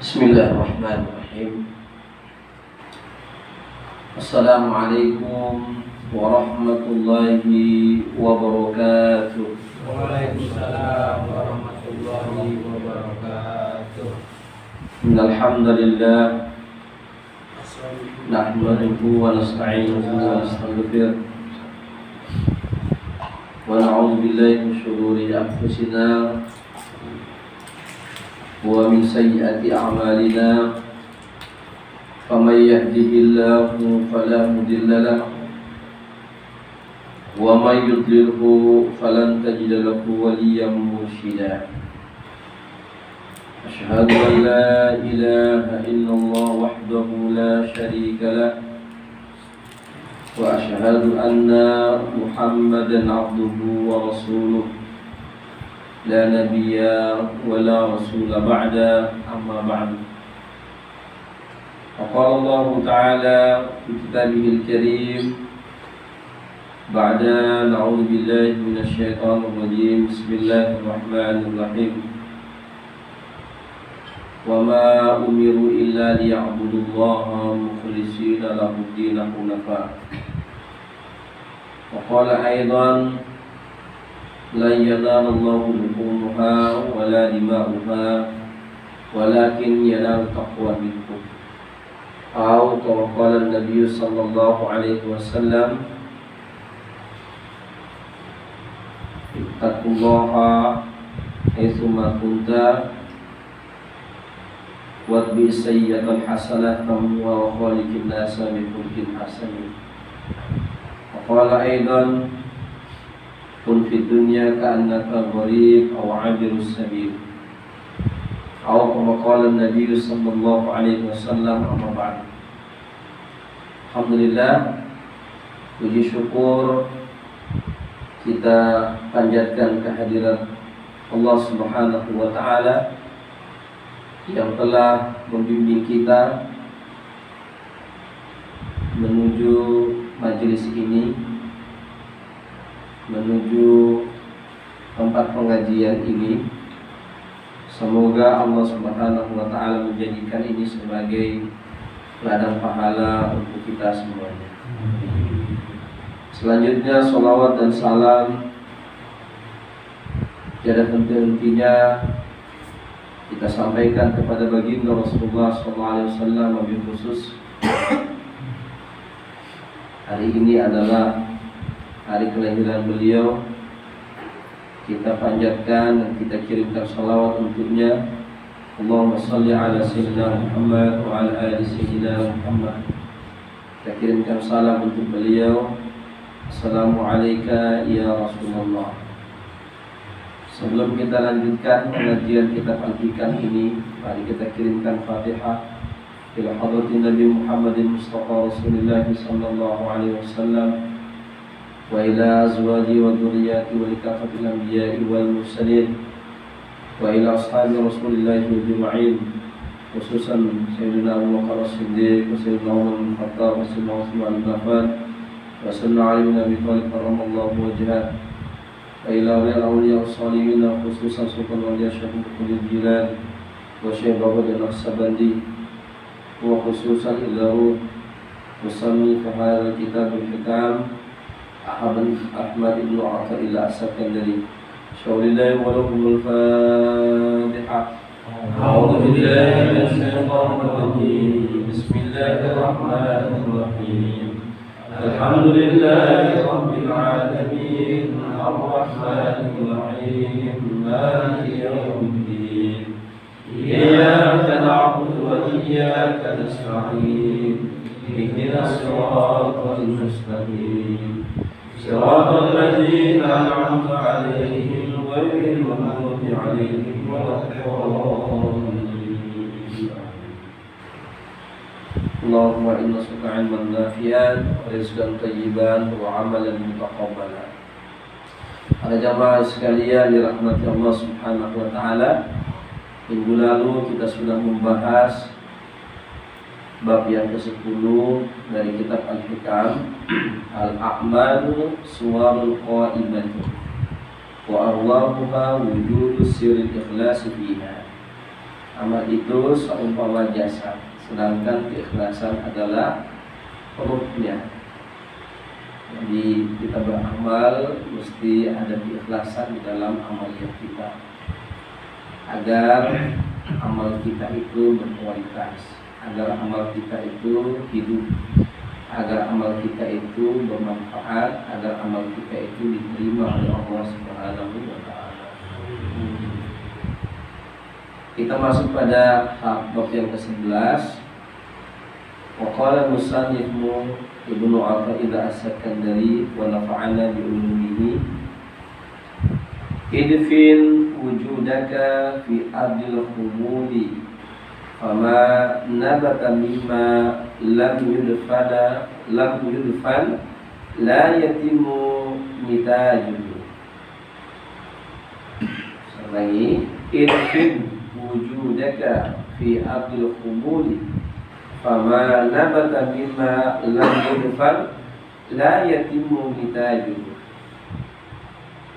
Bismillahirrahmanirrahim. Assalamualaikum warahmatullahi wabarakatuh. Waalaikumsalam warahmatullahi wabarakatuh. Innal hamdalillah nahmaduhu wa nasta'inuhu wa nastaghfiruh wa na'udzu billahi min shururi anfusina wa min sayyiati a'malina. Faman yahdihillahu fala mudilla lahu wa man yudlilhu falan tajida lahu waliyyan mursyida. Asyhadu an la ilaha illallah wahdahu la syarika lah wa asyhadu anna Muhammadan abduhu wa rasuluh la nabiyya wa la rasula ba'da, amma ba'du. Qala Allah Ta'ala fi kitabihil karim ba'da na'udzu billahi minasy syaithanir rajim. Bismillahirrahmanirrahim. Wa ma umiru illa liya'budullaha mukhlishina lahud-din hunafa. Wa qala aidan la yanalallahu luhumuha wa la dima'uha walakin yanalu taqwa minkum. Atau kama qala Nabi sallallahu alaihi wasallam, ittaqullaha haitsu ma kunta watbi sayyi'atan hasanatan wa khaliqin nasa bi khuluqin hasan. Wa qala aidan kun fid dunya ka'annaka gharib aw 'abirus sabil. Atau kama qala Nabi sallallahu alaihi wasallam, amma ba'd. Alhamdulillah, puji syukur kita panjatkan kehadirat Allah Subhanahu wa taala yang telah membimbing kita menuju majelis ini, menuju tempat pengajian ini. Semoga Allah Subhanahu wa taala menjadikan ini sebagai ladang pahala untuk kita semuanya. Selanjutnya salawat dan salam tiada henti-hentinya kita sampaikan kepada baginda Rasulullah SAW. Wabil khusus hari ini adalah hari kelahiran beliau. Kita panjatkan dan kita kirimkan salawat untuknya. Allahumma salli ala sayyidina Muhammad wa ala ali sayyidina Muhammad. Kita kirimkan salam untuk beliau. Assalamualaikum ya Rasulullah. Sebelum kita lanjutkan pengajian kitab Al-Hikam ini, mari kita kirimkan Fatihah ila hadratin Nabi Muhammadin Mustafa Rasulullah sallallahu alaihi wasallam wa ila azwaji wa dzurriyyati wa likafatil anbiya'i wal mursalin wa ila ashabi Rasulillah ajma'in, khususan Sayyidina Abu Bakar As-Siddiq wa Sayyidina Umar bin Khattab wa Sayyidina Utsman bin Affan wa Sayyidina Ali bin Abi Thalib karramallahu wajhah wa ila awliya as-salihin, khususan Sultan Waliya Syekh Abdul Jilan wa Syekh Babad Al-Naqsabandi wa khususan ila musannif hadha kitab al-hikam Ahmad ibn Athaillah As-Sakandari. Syaulillahi wa lahumul Fatihah. A'udzu billahi minasyaitonir rajim. Bismillahirrahmanirrahim. Alhamdulillahi rabbil alamin, arrahmanir rahim, maliki yaumiddin. Iyyaka na'budu wa iyyaka nasta'in. Ihdinas siratal mustaqim. Siratal ladzina an'amta 'alaihim ghairil maghdubi 'alaihim waladdallin. Allahumma inna nas'aluka 'ilman nafi'an wa rizqan thayyiban wa 'amalan mutaqabbalan. Para jamaah sekalian dirahmati Allah Subhanahu wa taala, minggu lalu kita sudah membahas bab yang ke-10 dari kitab Al-Hikam, Al-A'malu Suwarul Qa'imatu wa arwahuha wujudu sirril ikhlasi fiha. Amal itu seumpama jasad, sedangkan keikhlasan adalah ruhnya. Jadi kita beramal mesti ada keikhlasan di dalam amalnya kita, agar amal kita itu berkualitas, agar amal kita itu hidup, agar amal kita itu bermanfaat, agar amal kita itu diterima oleh Allah Subhanahu wa Ta'ala. Kita masuk pada bab yang ke-11. Wa qala musannifmu Ibnu Athaillah As-Sakandari wa nafa'ana bi ulumihi, idfin wujudaka fi ardil khumuli fama nabata mimma lam yudfan la yatimu nitajuhu. Lagi, idfin wujudaka fi ardil khumuli fama nabata mimma lam yudfan la yatimu nitajuhu.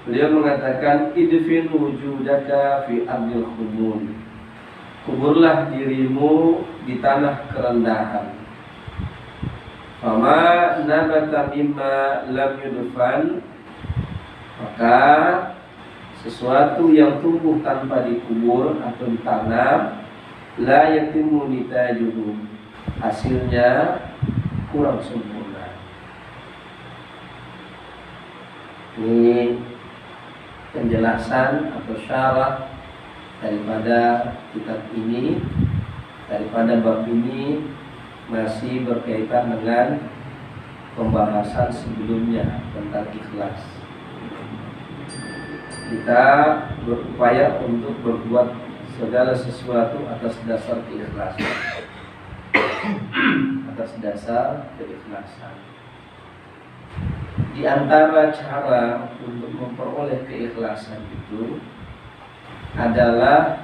Beliau mengatakan idfin wujudaka fi ardil khumuli, kuburlah dirimu di tanah kerendahan. Fama nabata mimma lam yudfan, maka sesuatu yang tumbuh tanpa dikubur atau ditanam, la yatimu nitajuhu, hasilnya kurang sempurna. Ini penjelasan atau syarah daripada kitab ini, daripada bab ini, masih berkaitan dengan pembahasan sebelumnya tentang ikhlas. Kita berupaya untuk berbuat segala sesuatu atas dasar keikhlasan. Atas dasar keikhlasan. Di antara cara untuk memperoleh keikhlasan itu adalah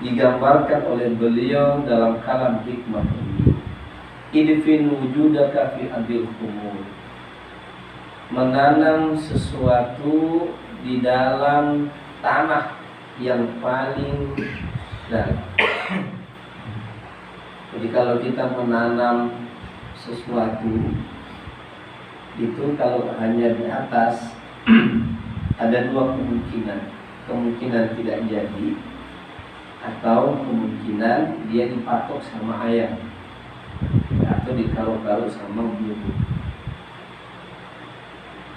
digambarkan oleh beliau dalam kalam hikmah ini. Idfin wujudaka fi adil khumul, menanam sesuatu di dalam tanah yang paling dalam. Jadi kalau kita menanam sesuatu itu, kalau hanya di atas ada dua kemungkinan. Kemungkinan tidak jadi, atau kemungkinan dia dipatok sama ayam, atau ditaruh-taruh sama bulu.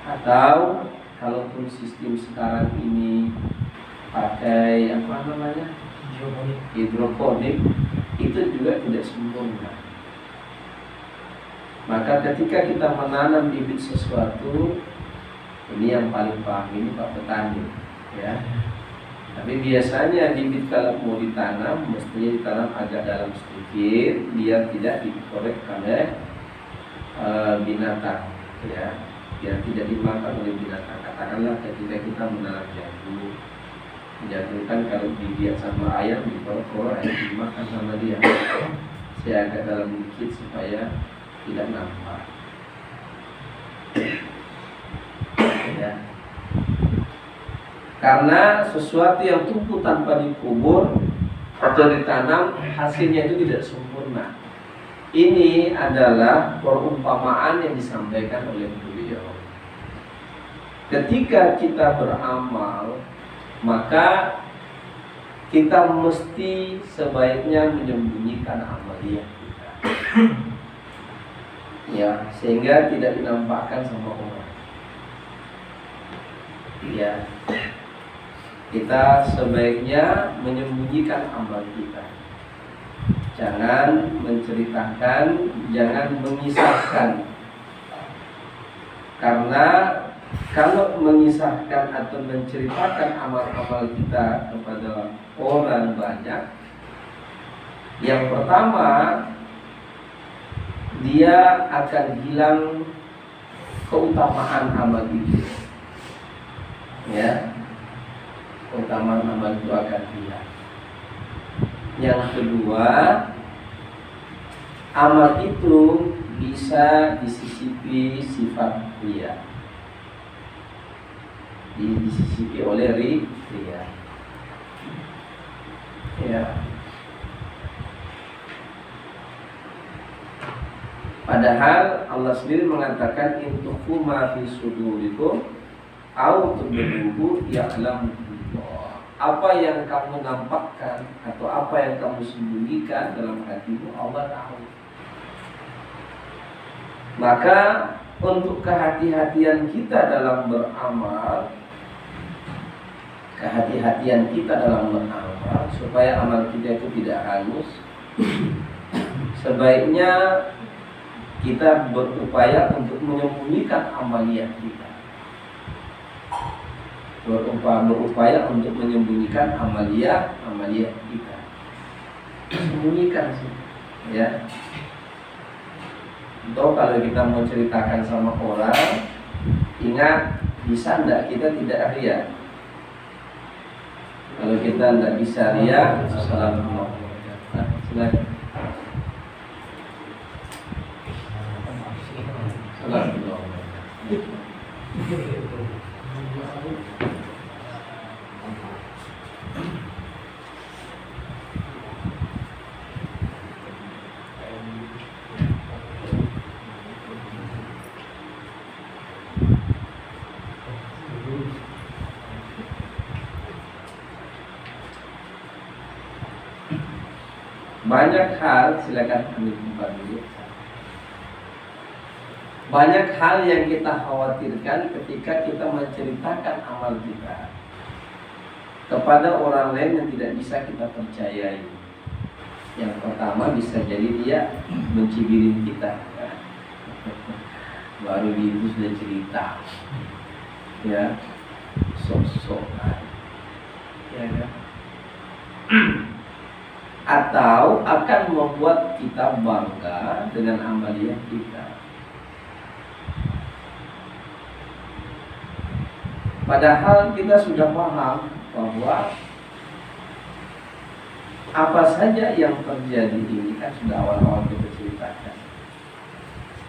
Atau kalaupun sistem sekarang ini pakai hidroponik, itu juga tidak sempurna. Maka ketika kita menanam bibit sesuatu, ini yang paling paham ini Pak Petani, ya. Tapi biasanya bibit kalau mau ditanam, mestinya ditanam agak dalam sedikit, biar tidak dikorek oleh binatang, ya, biar tidak dimakan oleh binatang. Katakanlah ketika kita menanam jagung, jagung kan kalau dibiak sama ayam, dikorek-korek, ayam dimakan sama dia. Saya agak dalam dikit supaya tidak nampak, ya. Karena sesuatu yang tumbuh tanpa dikubur atau ditanam, hasilnya itu tidak sempurna. Ini adalah perumpamaan yang disampaikan oleh beliau. Ketika kita beramal, maka kita mesti sebaiknya menyembunyikan amaliyah kita, ya, sehingga tidak dinampakkan sama orang. Ya, kita sebaiknya menyembunyikan amal kita. Jangan menceritakan, jangan mengisahkan. Karena kalau mengisahkan atau menceritakan amal-amal kita kepada orang banyak, yang pertama, dia akan hilang keutamaan amal itu, ya, keutamaan amal itu akan hilang. Yang kedua, amal itu bisa disisipi sifat riya, disisipi oleh riya. Ya. Padahal Allah sendiri mengatakan intukhfu ma fi sudurikum au tubduhu ya'lamullah. Apa yang kamu nampakkan atau apa yang kamu sembunyikan dalam hatimu Allah tahu. Maka untuk kehati-hatian kita dalam beramal, supaya amal kita itu tidak hangus, sebaiknya kita berupaya untuk menyembunyikan amaliyah kita. Berupaya untuk menyembunyikan amaliyah kita. Sembunyikan sih, ya. Atau kalau kita mau ceritakan sama orang, ingat bisa enggak kita tidak ria. Kalau kita enggak bisa ria, assalamualaikum. Silakan. Banyak hal, silakan ambil tempat dulu. Banyak hal yang kita khawatirkan ketika kita menceritakan amal kita kepada orang lain yang tidak bisa kita percayai. Yang pertama bisa jadi dia mencibirin kita. Baru itu sudah cerita, ya, sok-sokan, ya kan? Atau akan membuat kita bangga dengan amaliyah kita. Padahal kita sudah paham bahwa apa saja yang terjadi ini kan sudah awal-awal kita ceritakan.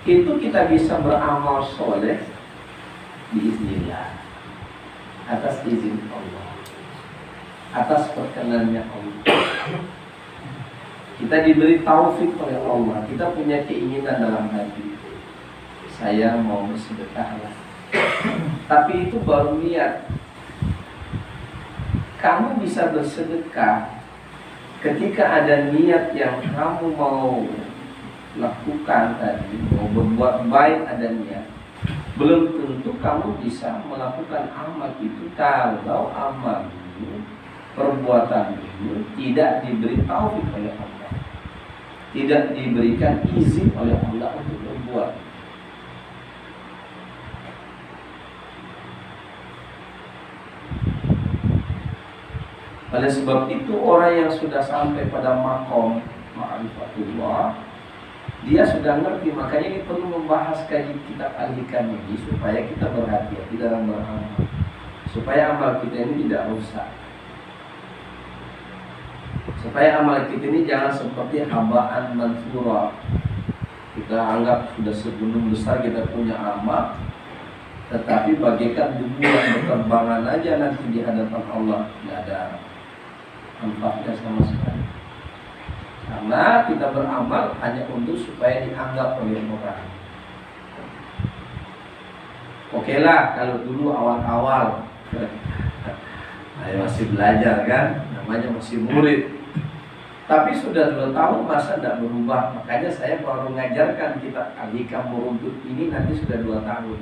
Itu kita bisa beramal soleh biiznillah, atas izin Allah, atas perkenannya Allah. Kita diberi taufik oleh Allah. Kita punya keinginan dalam hati, saya mau bersedekah lah. Tapi itu baru niat. Kamu bisa bersedekah ketika ada niat yang kamu mau lakukan tadi, mau berbuat baik, ada niat. Belum tentu kamu bisa melakukan amal itu kalau amalmu, perbuatanmu tidak diberi taufik oleh Allah, tidak diberikan izin oleh Allah untuk berbuat. Oleh sebab itu orang yang sudah sampai pada maqam ma'rifatullah, dia sudah ngerti. Makanya ini perlu membahas kaji kitab Al-Hikam ini supaya kita berhati-hati dalam beramal, supaya amal kita ini tidak rusak, supaya amal kita ini jangan seperti habaan mansura. Kita anggap sudah segunung besar kita punya amal, tetapi bagaikan debu yang berterbangan aja nanti di hadapan Allah, tidak ada manfaatnya sama sekali. Karena kita beramal hanya untuk supaya dianggap oleh orang. Oke lah kalau dulu awal-awal saya masih belajar kan, namanya masih murid. Tapi sudah 2 tahun masa tidak berubah. Makanya saya baru mengajarkan kitab Al-Hikam meruntut ini nanti sudah 2 tahun.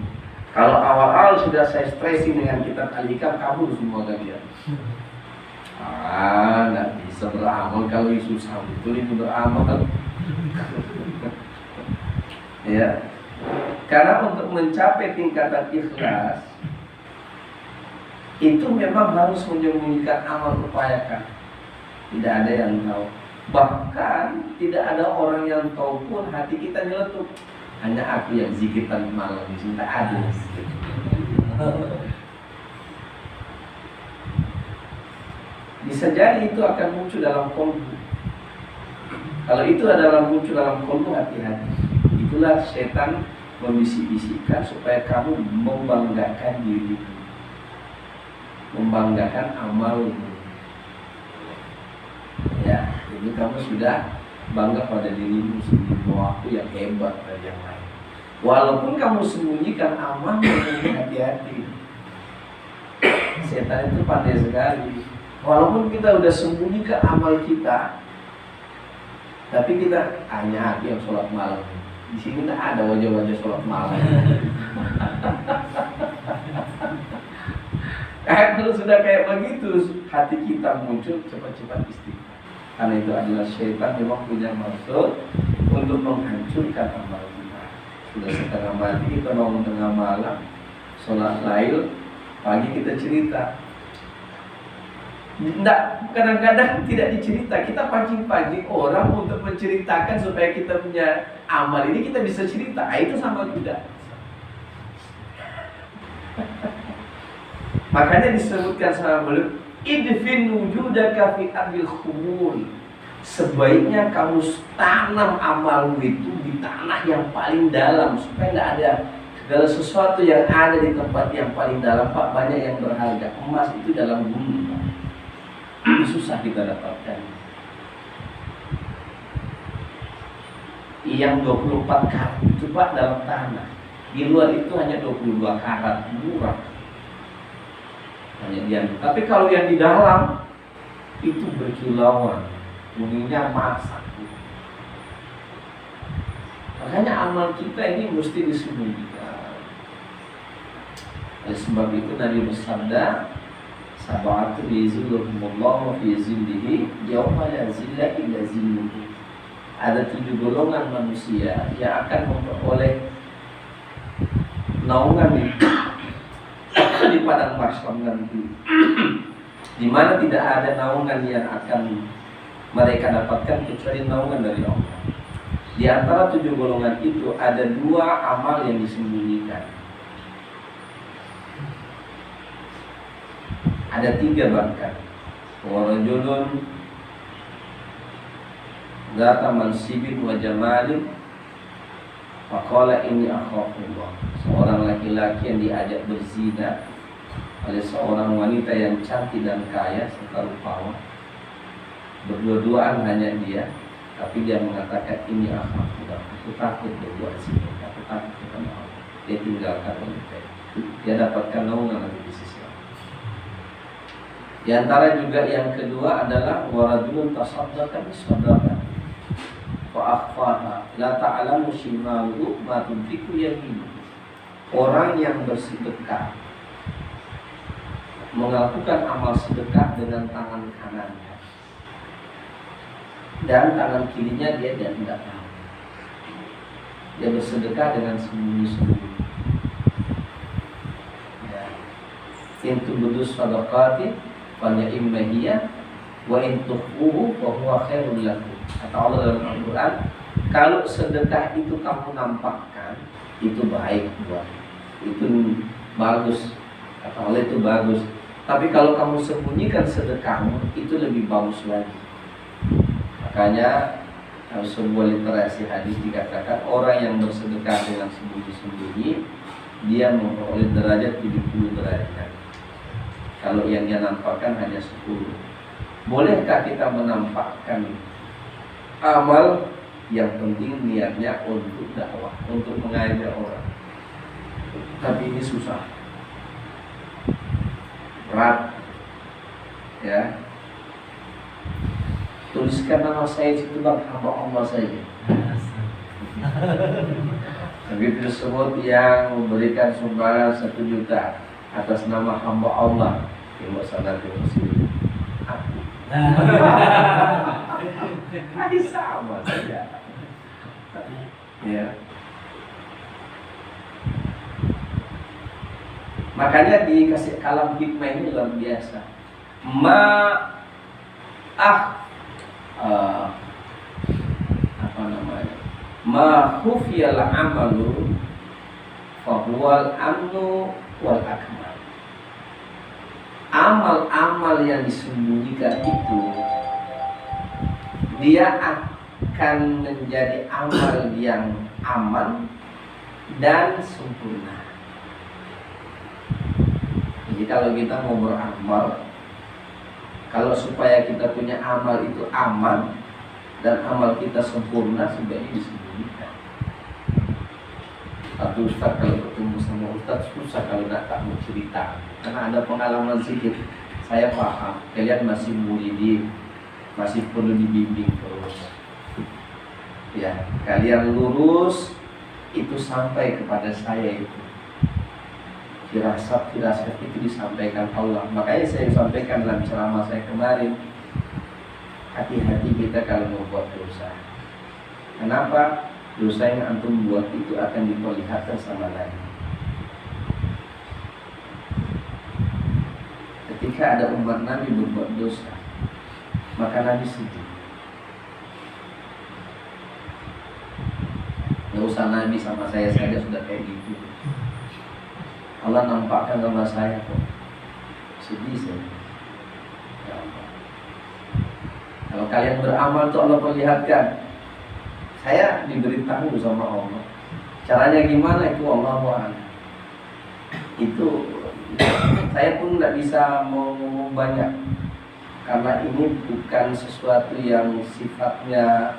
Kalau awal-awal sudah saya stressing dengan kitab Al-Hikam, kabur semua kalian. Nggak bisa beramal kalau susah betul ini beramal. Ya, karena untuk mencapai tingkatan ikhlas itu memang harus menyembunyikan amal, upayakan. Tidak ada yang tahu. Bahkan tidak ada orang yang tahu pun hati kita nyeletuk. Hanya aku yang zikiran malam di sini, tak ada. Bisa jadi itu akan muncul dalam kolbu. Kalau itu adalah muncul dalam kolbu, hati-hati. Itulah setan membisik-bisikkan supaya kamu membanggakan dirimu, membanggakan amalmu. Ini kamu sudah bangga pada dirimu sendiri bahwa aku yang hebat dari yang lain. Walaupun kamu sembunyikan amalmu, hati-hati. Setan itu pandai sekali. Walaupun kita udah sembunyikan amal kita, tapi kita hanya hati yang sholat malam. Di sini tidak ada wajah-wajah sholat malam. Kalau sudah kayak begitu, hati kita muncul, cepat-cepat istighfar. Karena itu adalah syaitan memang punya maksud untuk menghancurkan amal kita. Sudah setengah mati, kita bangun tengah malam, sholat lail, pagi kita cerita. Tidak, kadang-kadang tidak dicerita. Kita pancing-pancing orang untuk menceritakan supaya kita punya amal ini kita bisa cerita. Itu sama juga. Makanya disebutkan sama beliau, idfin wujudaka fi ardil khumul. Sebaiknya kamu tanam amalmu itu di tanah yang paling dalam supaya tidak ada segala sesuatu yang ada di tempat yang paling dalam. Pak, banyak yang berharga. Emas itu dalam bumi, Pak. Susah kita dapatkan. Yang 24 karat itu Pak dalam tanah. Di luar itu hanya 22 karat, murah. Hanya dia. Tapi kalau yang di dalam itu berkilauan, kuningnya masak. Makanya amal kita ini mesti disembunyikan. Oleh sebab itu Nabi bersabda, sab'atu yuzilluhumullahu fi zillihi yauma la zilla illa zilluhu. Ada 7 golongan manusia yang akan memperoleh naungan di padang mahsyar nanti, di mana tidak ada naungan yang akan mereka dapatkan kecuali naungan dari Allah. Di antara 7 golongan itu ada 2 amal yang disembunyikan. Ada 3 bahkan. Warajulun zata mansibin wa jamalin faqala inni akhafullah. Seorang laki-laki yang diajak berzina oleh seorang wanita yang cantik dan kaya serta rupawan. Berdua-duaan hanya dia, tapi dia mengatakan ini akhafullah. Aku takut berbuat zina, aku takut kepada Allah. Dia tinggalkan wanita itu. Dia dapatkan naungan di sisi Allah. Di antara juga yang kedua adalah waradun tasaddaqa bisadaqah fa akhfaha la ta'lamu shimaluhu ma tunfiqu yaminuhu. Orang yang bersedekah melakukan amal sedekah dengan tangan kanannya dan tangan kirinya dia tidak tahu. Dia bersedekah dengan sembunyi-sembunyi. Ya. Intu budus sadaqati Fanya immahiyah wa intuhuhu wa huwa khairul lakum. Kata Allah dalam Al-Quran, kalau sedekah itu kamu nampakkan, itu baik buat, itu bagus. Kata Allah itu bagus. Tapi kalau kamu sembunyikan sedekahmu, itu lebih bagus lagi. Makanya dalam sebuah literasi hadis dikatakan orang yang bersedekah dengan sembunyi-sembunyi, dia memperoleh derajat 70 derajat. Kalau yang dia nampakkan hanya 10. Bolehkah kita menampakkan amal? Yang penting niatnya untuk dakwah, untuk mengajak orang. Tapi ini susah, berat, ya. Tuliskan nama saya situ bang, hamba Allah saja. Begitu disebut yang memberikan sumbangan 1 juta atas nama hamba Allah, yang sadar muslim, aku. Sama saja. Ya. Makanya dikasih kalam hikmah ini luar biasa. Ma khufiyal amalu fahuwal amnu wal akmal. Amal-amal yang disembunyikan itu dia akan menjadi amal yang aman dan sempurna. Jadi kalau kita mau beramal, kalau supaya kita punya amal itu aman, dan amal kita sempurna sebaiknya disembunyikan. Satu ustaz kalau ketemu sama ustaz susah kalau tak mau cerita, karena ada pengalaman sedikit. Saya paham kalian masih muridin, masih perlu dibimbing terus. Ya, kalian lurus itu sampai kepada saya itu. Firasat itu disampaikan Allah. Makanya saya sampaikan dalam ceramah saya kemarin, hati-hati kita kalau membuat dosa. Kenapa? Dosa yang antum buat itu akan diperlihatkan sama lain. Ketika ada umat Nabi berbuat dosa, maka Nabi sedih. Gak usah Nabi, sama saya saja sudah kayak gitu. Allah nampakkan sama saya kok, sedih saya. Ya Allah. Kalau kalian beramal tuh Allah perlihatkan. Saya diberitahu sama Allah. Caranya gimana itu Allah a'lam. Itu saya pun tidak bisa ngomong banyak, karena ini bukan sesuatu yang sifatnya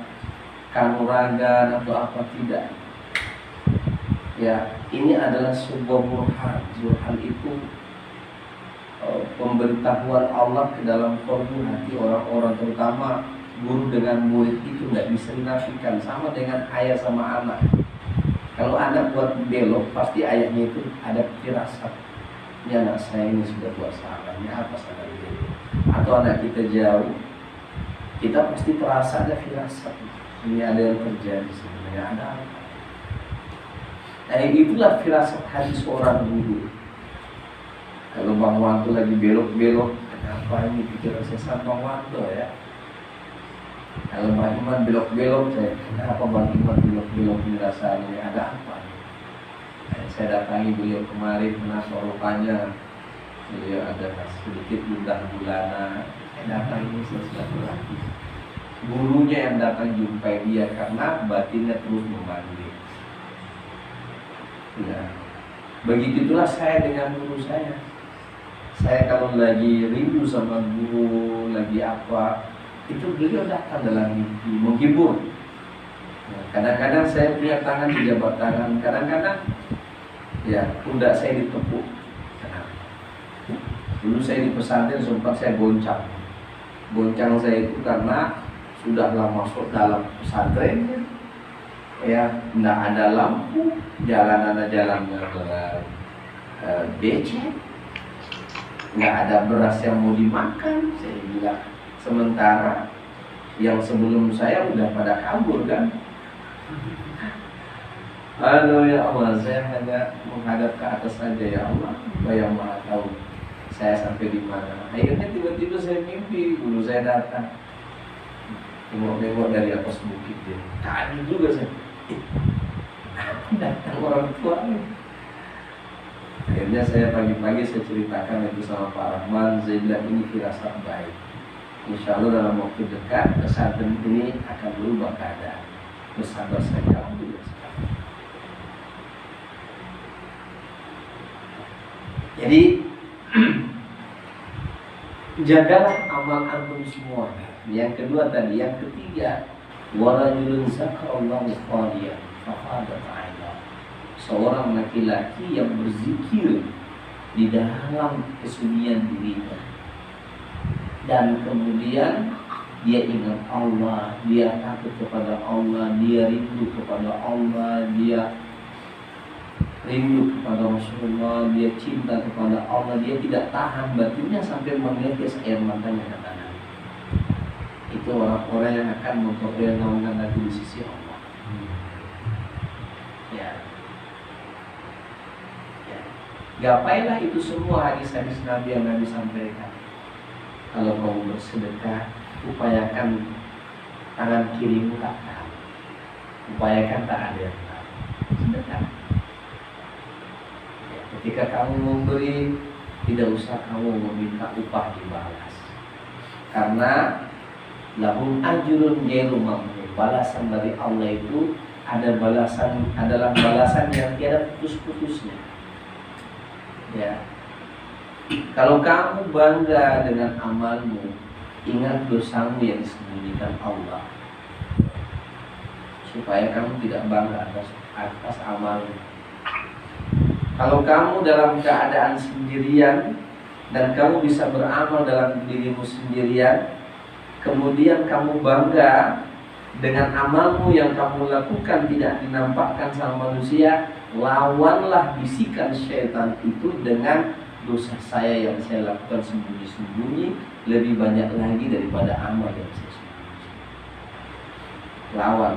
kanuragan atau apa, tidak. Ya, ini adalah sebuah burhan. Burhan itu pemberitahuan Allah ke dalam kolbu hati orang-orang, terutama guru dengan murid itu nggak bisa dinafikan. Sama dengan ayah sama anak. Kalau anak buat belok, pasti ayahnya itu ada firasat. Ini anak saya ini sudah buat salahnya apa salah ini. Atau anak kita jauh, kita pasti terasa ada firasat. Ini ada yang terjadi sebenarnya, ada apa? Nah, itulah firasat hati seorang guru. Kalau Bang Wanto lagi belok-belok, kenapa ini pikiran saya Bang Wanto ya? Kalau Bang Iman belok-belok, saya kenapa Bang Iman belok-belok ini rasanya? Ada apa? Saya datangi beliau kemarin, kenapa rupanya beliau ada sedikit gundah gulana. Saya datangi sesuatu lagi. Gurunya yang datang jumpai dia karena batinnya terus memanggil. Ya, begitulah saya dengan guru saya. Saya kalau lagi rindu sama guru, lagi apa, itu beliau datang dalam mimpi menghibur. Nah, kadang-kadang saya punya tangan di jabat tangan, kadang-kadang ya pundak saya ditepuk. Nah, dulu saya di pesantren sempat saya goncang. Goncang saya itu karena sudah lama masuk dalam pesantren, ya tidak ada lampu, jalan becek, nggak ada beras yang mau dimakan. Saya bilang, sementara yang sebelum saya udah pada kabur kan. Aduh ya Allah, saya hanya menghadap ke atas saja, ya Allah, Engkau yang Maha tahu saya sampai di mana. Akhirnya tiba-tiba saya mimpi guru saya datang, tengok-tengok dari atas bukit dia. Kaget juga saya. Datang orang tua. Akhirnya saya pagi-pagi saya ceritakan itu sama Pak Rahman. Saya bilang ini firasat baik. Insya Allah dalam waktu dekat pesantren ini akan berubah keadaan. Bersabar saja, alhamdulillah. Jadi jagalah amal antum semua. Yang kedua tadi, yang ketiga, warajulun zakarallahu khaliyan fahadat aina. Seorang laki-laki yang berzikir di dalam kesunyian dirinya, dan kemudian dia ingat Allah, dia takut kepada Allah, dia rindu kepada Allah, dia rindu kepada Rasulullah, dia cinta kepada Allah, dia tidak tahan batinnya sampai menetes air matanya, kata Nabi. Itu orang-orang yang akan memperoleh naungan nanti di sisi Allah. Ya. Gapailah itu semua hadis-hadis Nabi yang Nabi sampaikan. Kalau kamu bersedekah, upayakan tangan kirimu tak tahu, upayakan tak ada yang tahu. Sedekah. Ketika kamu memberi, tidak usah kamu meminta upah dibalas, karena lahum ajrun ghairu mamnun. Balasan dari Allah itu adalah balasan yang tiada putus-putusnya. Ya, kalau kamu bangga dengan amalmu, ingat dosamu yang disembunyikan Allah. supaya kamu tidak bangga atas amalmu. Kalau kamu dalam keadaan sendirian dan kamu bisa beramal dalam dirimu sendirian, kemudian kamu bangga dengan amalmu yang kamu lakukan tidak dinampakkan sama manusia, lawanlah bisikan syaitan itu dengan dosa saya yang saya lakukan sembunyi-sembunyi lebih banyak lagi daripada amal yang saya sembunyi. Lawan.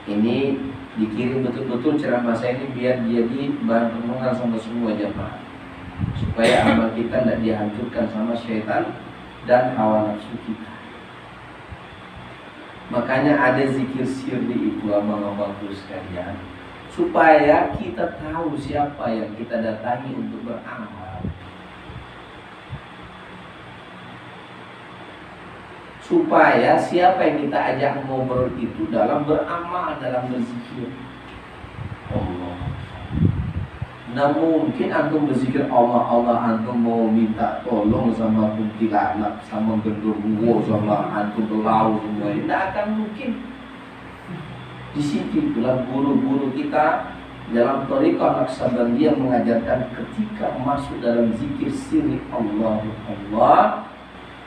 Ini dikirim betul-betul ceramah saya ini biar jadi bahan renungan sama semua jamaah, supaya amal kita tidak dihancurkan sama syaitan dan hawa nafsu kita. Makanya ada zikir sirri itu abang-abangku sekalian, supaya kita tahu siapa yang kita datangi untuk beramal, supaya siapa yang kita ajak ngobrol itu dalam beramal, dalam berzikir Allah. Nah mungkin antum berzikir Allah, antum mau minta tolong sama kuntilanak, sama genderuwo, sama antum belau semua, tidak akan mungkin. Di situ itulah guru-guru kita dalam thariqah Naqsabandiyah mengajarkan ketika masuk dalam zikir sirri Allah,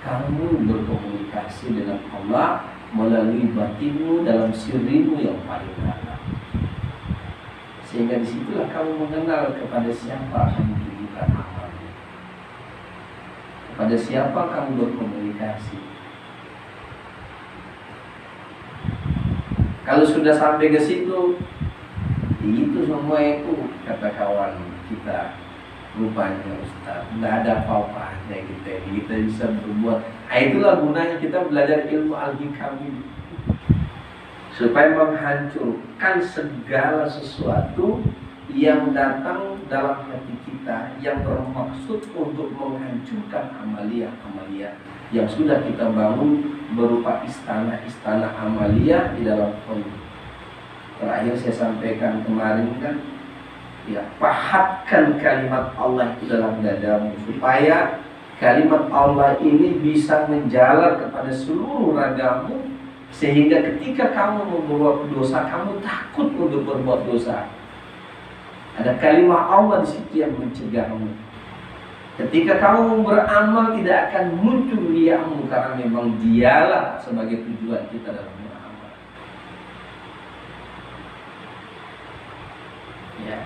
kamu berkomunikasi dengan Allah melalui batinmu dalam sirrimu yang paling dalam. Sehingga disitulah kamu mengenal kepada siapa kamu tujukan amalmu, kepada siapa kamu berkomunikasi. Kalau sudah sampai ke situ, itu semua itu kata kawan kita, rupanya Ustaz, nggak ada apa-apanya kita bisa berbuat. Nah, itulah gunanya kita belajar ilmu al-hikam ini, supaya menghancurkan segala sesuatu yang datang dalam hati kita yang bermaksud untuk menghancurkan amalia-amalia yang sudah kita bangun berupa istana-istana amalia di dalam kolom. Terakhir saya sampaikan kemarin kan, ya, pahatkan kalimat Allah itu dalam dadamu supaya kalimat Allah ini bisa menjalar kepada seluruh ragamu, sehingga ketika kamu membuat dosa, kamu takut untuk berbuat dosa. Ada kalimat Allah di situ yang mencegahmu. Ketika kamu beramal, tidak akan muncul riamu, karena memang dialah sebagai tujuan kita dalam beramal. Ya.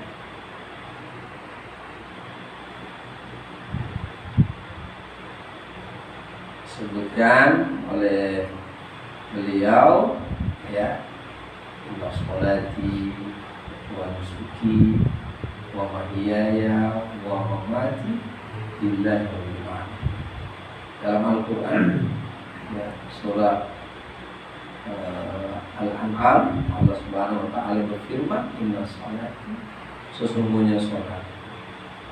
Sebutkan oleh beliau, ya, inna sholati wa nusuki wa mahyaya wa mamati lillahi rabbil alamin. Dalam Al-Quran, ya, surah Al-An'am, Allah Subhanahu wa ta'ala berfirman, inna sholati, sesungguhnya sholat,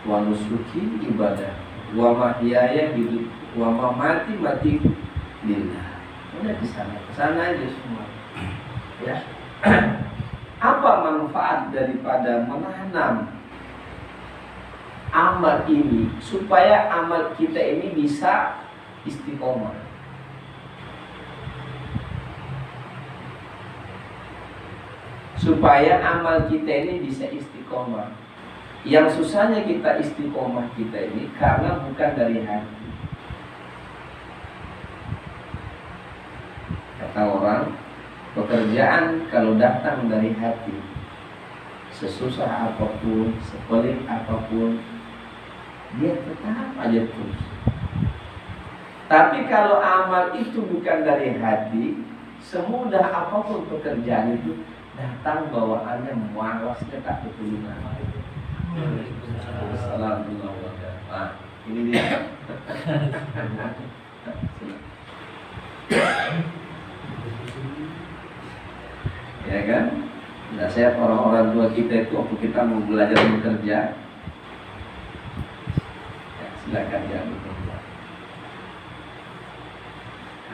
wa nusuki, ibadah, wa mahyaya, hidup, wa mamati, mati lillah. Udah ke sana aja semua. Ya. Apa manfaat daripada menanam amal ini supaya amal kita ini bisa istiqomah? Supaya amal kita ini bisa istiqomah. Yang susahnya kita istiqomah kita ini karena bukan dari hati. Kata orang, pekerjaan kalau datang dari hati, sesusah apapun, sepelik apapun, dia tetap aja terus. Tapi kalau amal itu bukan dari hati, semudah apapun pekerjaan itu datang bawaannya malasnya tak ketulungan. Assalamualaikum. Nah, ini dia. Ya kan? Nasihat orang-orang tua kita itu waktu kita mau belajar bekerja, ya, silakan ya bekerja.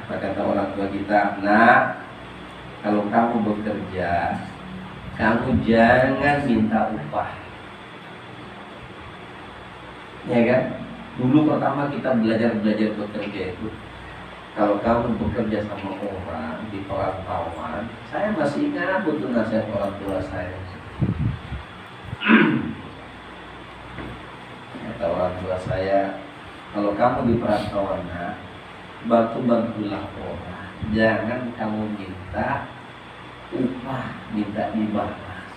Apa kata orang tua kita? Nah, kalau kamu bekerja, kamu jangan minta upah. Ya kan? Dulu pertama kita belajar bekerja itu, Kalau kamu bekerja sama orang di perantauan, saya masih ingat betul nasihat orang tua saya. Kata orang tua saya, kalau kamu di perantauan, bantu-bantulah orang. Jangan kamu minta upah, minta dibalas.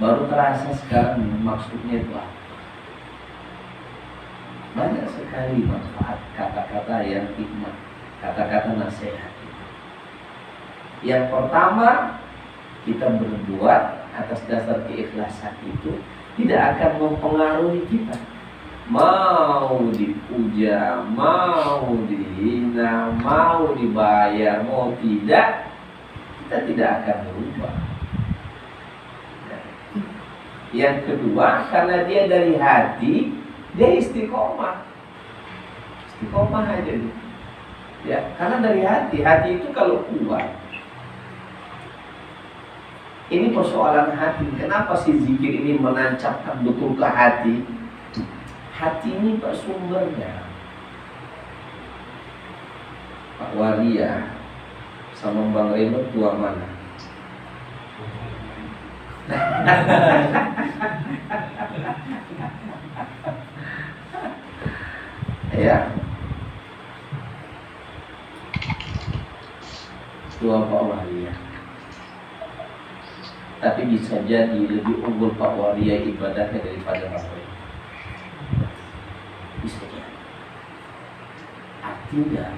Baru terasa sekarang maksudnya itu apa. Banyak sekali manfaat kata-kata yang hikmah, kata-kata nasihat. Yang pertama, kita berbuat atas dasar keikhlasan itu tidak akan mempengaruhi kita. Mau dipuja, mau dihina, mau dibayar, mau tidak, kita tidak akan berubah. Yang kedua, karena dia dari hati, dia istiqomah. Istiqomah aja dia. Ya, karena dari hati. Hati itu kalau kuat. Ini persoalan hati. Kenapa sih zikir ini menancapkan betul ke hati? Hati ini Pak sumbernya. Pak Waria sama Bang Reno tua mana? Ya, tua Pak Waria. Tapi bisa jadi lebih unggul Pak Waria ibadahnya daripada Bang Reno. Bisa jadi. Artinya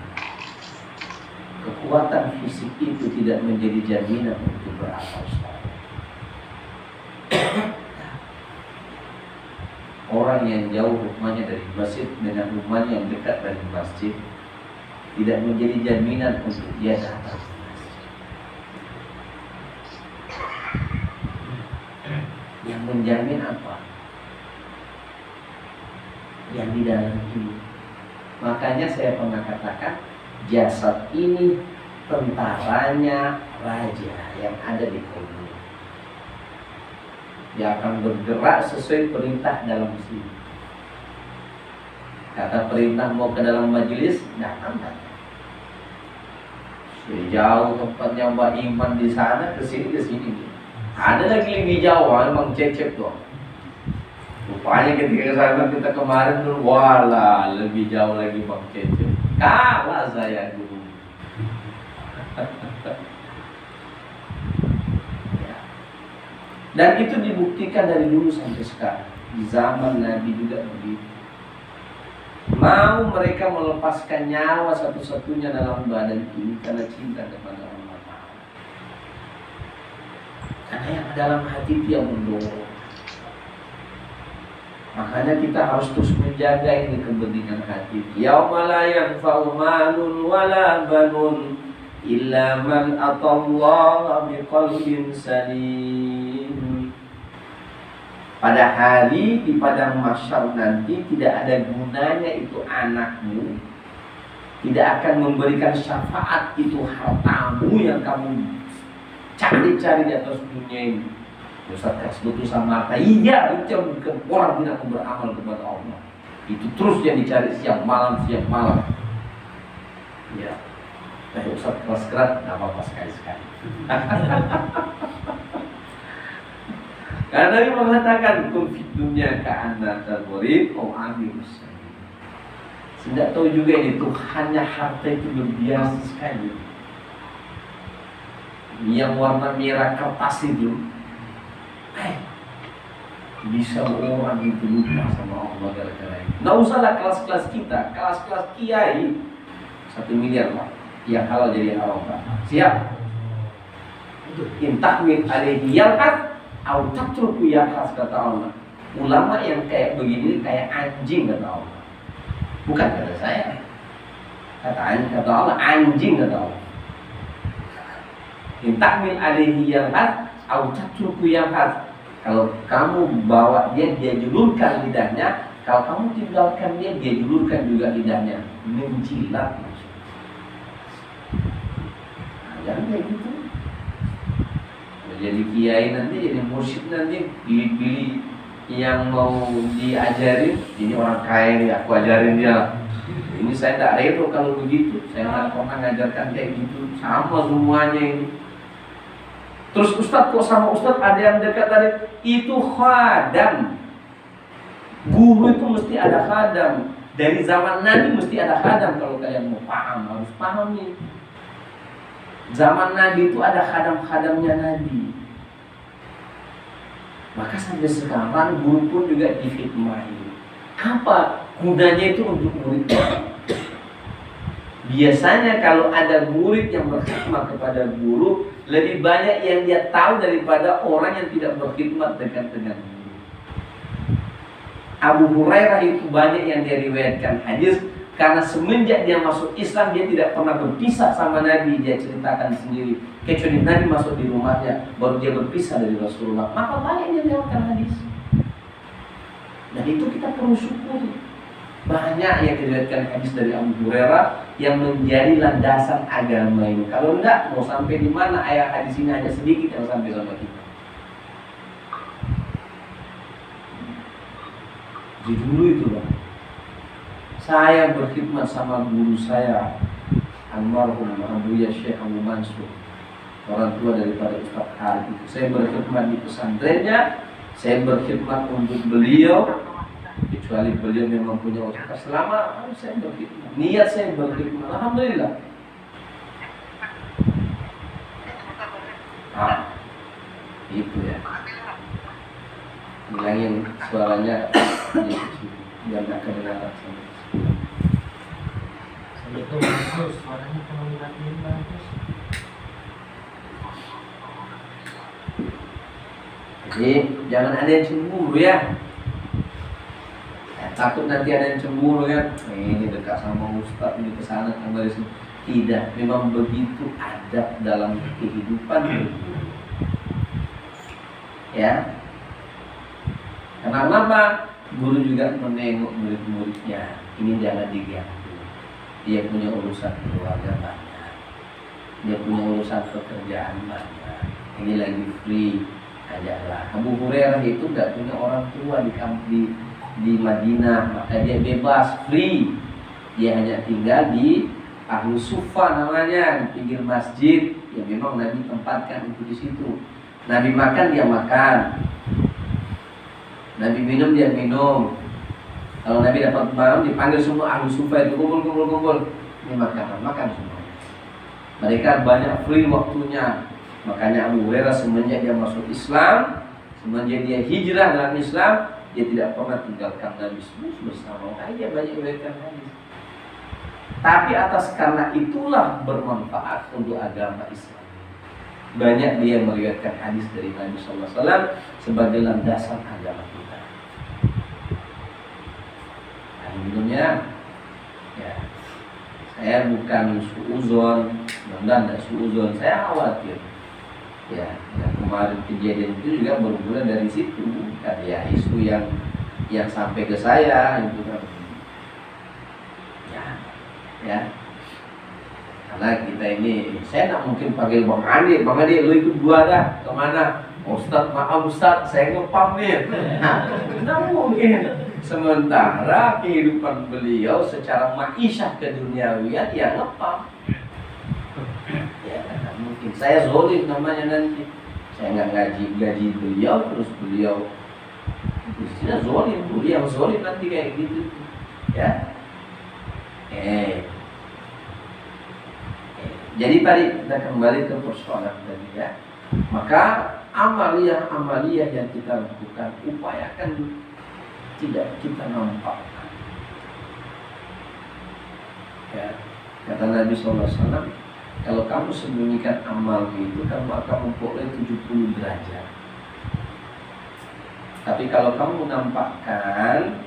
kekuatan fisik itu tidak menjadi jaminan untuk beramal saleh. Orang yang jauh rumahnya dari masjid dengan rumahnya yang dekat dari masjid tidak menjadi jaminan untuk dia datang ke masjid. Yang menjamin apa? Yang di dalam ini. Makanya saya pernah katakan, jasad ini tentaranya raja yang ada di kaum. Dia akan bergerak sesuai perintah dalam sini. Kata perintah mau ke dalam majelis, datang. Sejauh tempatnya Mbak Iman di sana, ke sini. Ada lagi lebih jauh, memang cecep tuh. Rupanya ketika ke sana kita kemarin dulu, wala lebih jauh lagi Bang Cecep. Kalah saya dulu. Dan itu dibuktikan dari dulu sampai sekarang. Di zaman Nabi juga begitu. Mau mereka melepaskan nyawa satu-satunya dalam badan ini karena cinta kepada Allah Ta'ala. Karena yang dalam hati dia mendorong. Makanya kita harus terus menjaga ini kepentingan hati. Yauma la yanfa'u malun wala banun illa man atallaha biqalbin salim. Pada hari di padang mahsyar nanti tidak ada gunanya itu anakmu, tidak akan memberikan syafaat itu hartamu yang kamu cari-cari di atas dunia ini. Ustaz kasih betul sama harta. Iya, itu yang bukan orang tidak beramal kepada Allah. Itu terus yang dicari siang malam. Ya, Ustaz keras keras, nggak apa-apa sekali-sekali. Karena Nabi mengatakan kum fid dunya ka'anna taburid au amirus. Tidak tahu juga ini Tuhannya harta itu berbiasa sekali. Yang warna merah kertas itu, bisa orang itu lupa sama Allah gara-gara ini. Nggak usahlah kelas-kelas kita, kelas-kelas kiai 1 miliar lah, yang halal jadi haram Pak. Siap? Intahmin alaihi yalhat autak turku yang khas kata Allah. Ulama yang kayak begini kayak anjing kata Allah. Bukan kata saya. Kata Allah anjing kata Allah. Intahmin alaihi yang khas autak turku yang khas. Kalau kamu bawa dia julurkan lidahnya. Kalau kamu tinggalkan dia julurkan juga lidahnya. Menjilat maksudnya. Nah, jangan kayak gitu. Jadi kiai nanti, jadi mursyid nanti, pilih-pilih yang mau diajarin. Ini orang kaya nih, aku ajarin dia. Ini saya tidak rela kalau begitu. Saya tidak pernah ngajarkan kayak gitu. Sama semuanya ini. Terus Ustadz kok sama Ustadz ada yang dekat tadi? Itu khadam. Guru itu mesti ada khadam. Dari zaman Nabi mesti ada khadam. Kalau kalian mau paham, harus paham nih. Zaman Nabi itu ada khadam-khadamnya Nabi. Maka sampai sekarang guru pun juga dihikmahi. Apa gunanya itu untuk muridnya? Biasanya kalau ada murid yang berkhidmat kepada guru, lebih banyak yang dia tahu daripada orang yang tidak berkhidmat dekat dengan guru. Abu Hurairah itu banyak yang dia riwayatkan hadis karena semenjak dia masuk Islam dia tidak pernah berpisah sama Nabi. Dia ceritakan sendiri, kecuali Nabi masuk di rumahnya baru dia berpisah dari Rasulullah. Maka banyak yang dia riwayatkan hadis. Dan itu kita perlu syukuri. Banyak yang diriwayatkan hadis dari Abu Hurairah yang menjadi landasan agama ini. Kalau enggak, mau sampai di mana ayat hadis ini hanya sedikit yang sampai sama kita. Jadi dulu itu Bang, saya berkhidmat sama guru saya almarhum Abuya Syekh Abu Mansur, orang tua daripada Ustaz Harith itu. Saya berkhidmat di pesantrennya, saya berkhidmat untuk beliau. Kecuali beliau memang punya usaha selama harus saya berkhidmat. Niat saya berkhidmat, alhamdulillah. Itu ya. Hilangin suaranya biar nggak kedengaran. Saya itu bagus, suaranya kalau ngeliatin bagus. Jadi jangan ada yang cemburu ya. Takut nanti ada yang cemburu kan, ini dekat sama Ustadz, ini kesana kembali sini. Tidak, memang begitu adab dalam kehidupan. Ya, karena apa? Guru juga menengok murid-muridnya. Ini jangan diganggu. Dia punya urusan keluarga banyak, dia punya urusan pekerjaan banyak. Ini lagi free, ajalah. Abu Hurairah itu tidak punya orang tua di Madinah, maka dia bebas, free. Dia hanya tinggal di Ahlu Sufa namanya, di pinggir masjid. Ya memang Nabi tempatkan untuk di situ. Nabi makan dia makan, Nabi minum dia minum. Kalau Nabi dapat malam dipanggil semua Ahlu Sufa itu kumpul. Ini makan semua. Mereka banyak free waktunya. Makanya Abu Hurairah semenjak dia masuk Islam, semenjak dia hijrah dalam Islam, dia tidak pernah tinggalkan Nabi bersama. Makanya dia banyak meriwayatkan hadis. Tapi atas karena itulah bermanfaat untuk agama Islam. Banyak dia meriwayatkan hadis dari Nabi SAW sebagai landasan agama kita. Nah, minumnya, ya, saya bukan suuzon, dan suuzon, saya khawatir. Ya, yang kemarin kejadian itu juga bermula dari situ, kan ya, isu yang sampai ke saya itu kan, ya, karena kita ini, saya tak mungkin panggil Bang Andi, lu ikut gua dah kemana? Ustadz, maaf Ustadz, saya ngepam nih. Tidak mungkin. Sementara kehidupan beliau secara ma'isyah keduniawian ya ngepam. Ya, tidak mungkin. Saya zolim namanya nanti. Saya nggak gaji beliau, terus beliau istilah zolim, beliau zolim nanti kayak gitu. Ya. Jadi tadi kita kembali ke persoalan tadi ya. Maka amaliyah yang kita lakukan, upayakan tidak kita nampakkan. Ya, kata Nabi SAW, kalau kamu sembunyikan amal itu, kamu akan memperoleh 70 derajat. Tapi kalau kamu nampakkan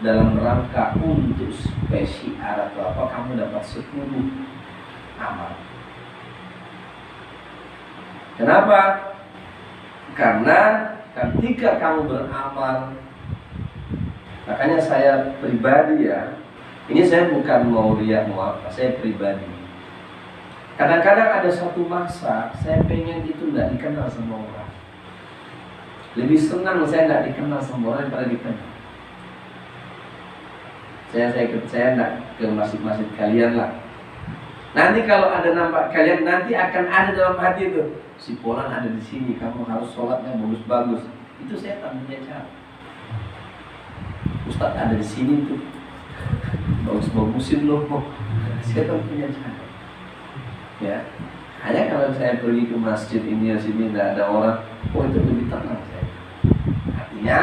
dalam rangka untuk spesial atau apa, kamu dapat 10 amal. Kenapa? Karena ketika kamu beramal, makanya saya pribadi ya, ini saya bukan mau riak mau apa, saya pribadi. Kadang-kadang ada satu masa saya pengen itu tidak dikenal sama orang. Lebih senang saya tidak dikenal sama orang daripada dikenal. Saya enggak ke masjid-masjid kalian lah. Nanti kalau ada nampak kalian, nanti akan ada dalam hati itu, si Polan ada di sini, kamu harus sholatnya bagus-bagus. Itu setan punya cara. Ustaz ada di sini tuh, bagus-bagusin loh. Setan punya cara. Ya, hanya kalau saya pergi ke masjid ini sini tidak ada orang, oh itu lebih tenang saya. Artinya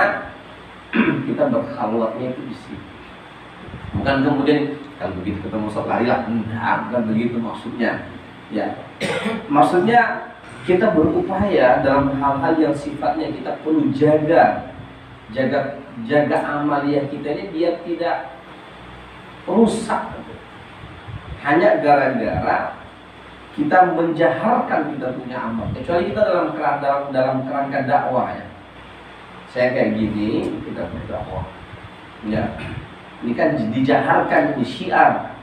kita berkhalwatnya itu di sini. Bukan kemudian kalau begitu ketemu sholat lari lah, bukan begitu maksudnya. Ya, maksudnya kita berupaya dalam hal-hal yang sifatnya kita perlu jaga amaliyah kita ini biar tidak rusak. Hanya gara-gara kita menjaharkan kita punya amal. Kecuali kita dalam kerangka dakwah ya. Saya kayak gini, kita berdakwah. Ya. Ini kan dijaharkan, ini syiar.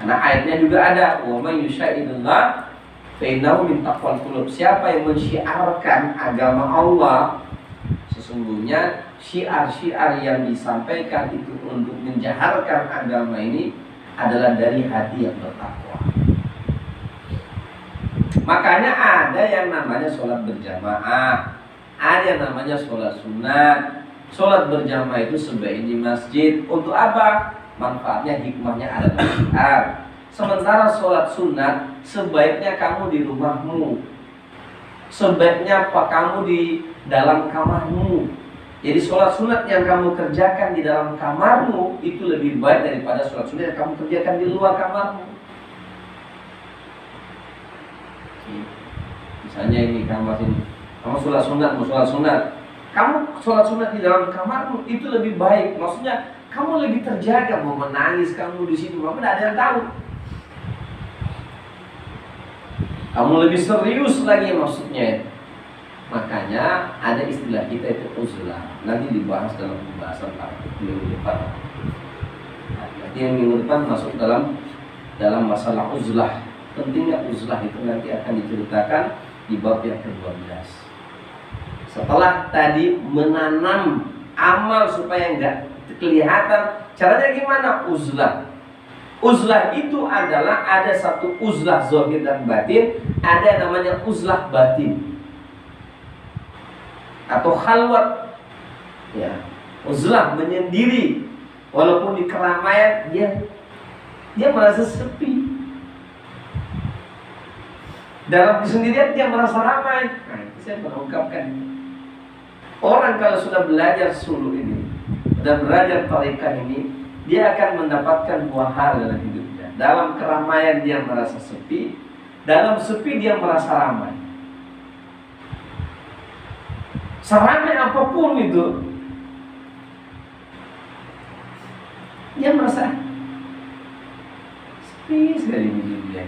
Karena ayatnya juga ada, wa may yusya'idillah fa innahu min taqwal qulub. Siapa yang mensyiarkan agama Allah, sesungguhnya syiar-syiar yang disampaikan itu untuk menjaharkan agama ini adalah dari hati yang bertakwa. Makanya ada yang namanya sholat berjamaah, ada yang namanya sholat sunat. Sholat berjamaah itu sebaiknya di masjid. Untuk apa? Manfaatnya, hikmahnya ada dalam syiar. Sementara sholat sunat sebaiknya kamu di rumahmu, sebaiknya kamu di dalam kamarmu. Jadi sholat sunat yang kamu kerjakan di dalam kamarmu itu lebih baik daripada sholat sunat yang kamu kerjakan di luar kamarmu. Misalnya ini kamar ini, kamu sholat sunat, mau sholat sunat, kamu sholat sunat di dalam kamarmu itu lebih baik. Maksudnya kamu lebih terjaga. Mau menangis kamu di situ, kamu tidak ada yang tahu. Kamu lebih serius lagi maksudnya. Makanya ada istilah kita itu uzlah. Nanti dibahas dalam pembahasan minggu depan. Nanti yang minggu depan masuk dalam masalah uzlah. Pentingnya uzlah itu nanti akan diceritakan di bab yang ke-12. Setelah tadi menanam amal supaya enggak kelihatan, caranya gimana? Uzlah. Uzlah itu adalah ada satu uzlah zahir dan batin, ada yang namanya uzlah batin atau khalwat. Ya, uzlah menyendiri, walaupun di keramaian dia merasa sepi. Dalam kesendirian dia merasa ramai. Nah, itu saya mengungkapkan. Orang kalau sudah belajar suluk ini dan belajar tarekat ini, dia akan mendapatkan dua hal dalam hidupnya. Dalam keramaian dia merasa sepi, dalam sepi dia merasa ramai. Seramai apapun itu, dia merasa sepi sekali di dunia.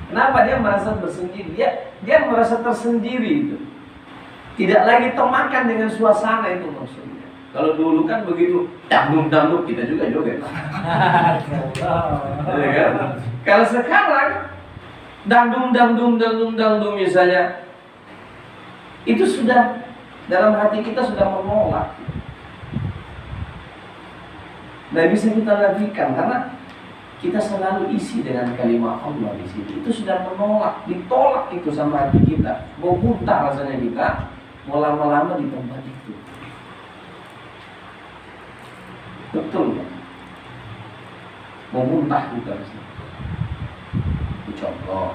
Kenapa? Dia merasa bersendiri. Dia merasa tersendiri itu. Tidak lagi termakan dengan suasana itu maksudnya. Kalau dulu kan begitu dangdut kita juga joget. Ya kan? Kalau sekarang dangdung misalnya, itu sudah dalam hati kita sudah menolak. Nah bisa kita nafikan karena kita selalu isi dengan kalimat Allah di sini. Itu sudah menolak, ditolak itu sama hati kita. Mau muntah rasanya kita. Mau lama-lama di tempat itu. Betul ya? Mau muntah juga sih. Contoh.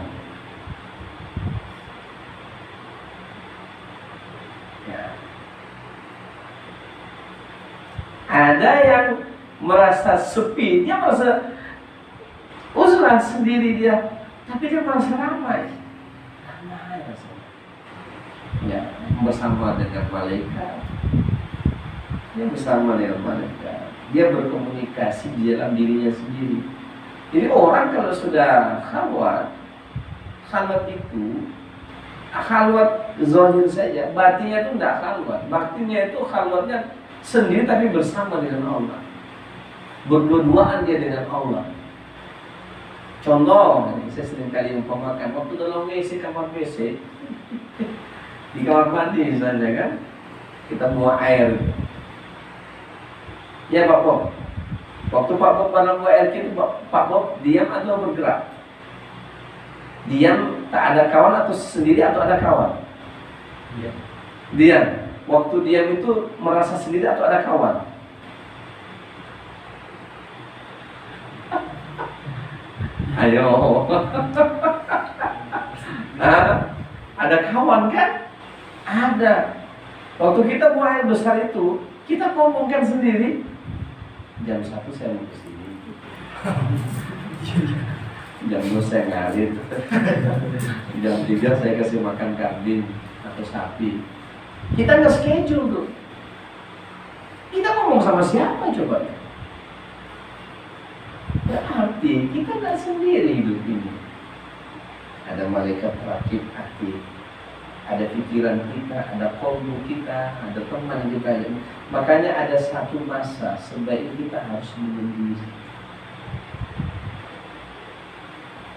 Ya. Ada yang merasa sepi, dia merasa uzlah sendiri dia, tapi dia merasa ramai. Ramai rasanya. Ya, bersama dengan malaikat. Dia bersama dengan malaikat. Dia berkomunikasi di dalam dirinya sendiri. Jadi orang kalau sudah khalwat itu khalwat zahir saja, batinnya itu tidak khalwat. Batinnya itu khalwatnya sendiri tapi bersama dengan Allah. Berdua-duaan dia dengan Allah. Contoh, saya sering kali umpamakan waktu dalam WC, kamar WC. Di kamar mandi misalnya kan, kita buang air. Ya Pak Pop, Waktu Pak Bob dalam WRQ itu Pak Bob diam atau bergerak? Diam, tak ada kawan atau sendiri atau ada kawan? Diam. Waktu diam itu merasa sendiri atau ada kawan? Ayo. Ada kawan kan? Ada. Waktu kita buang air besar itu, kita ngomongkan sendiri. Jam 1 saya mau kesini. Jam 2 saya ngalir. Jam 3 saya kasih makan kambing atau sapi. Kita nggak schedule tuh. Kita ngomong sama siapa coba? Berarti kita nggak sendiri hidup ini. Ada malaikat rakib hati, ada pikiran kita, ada kolbu kita, ada teman kita. Makanya ada satu masa sebaiknya kita harus menyendiri.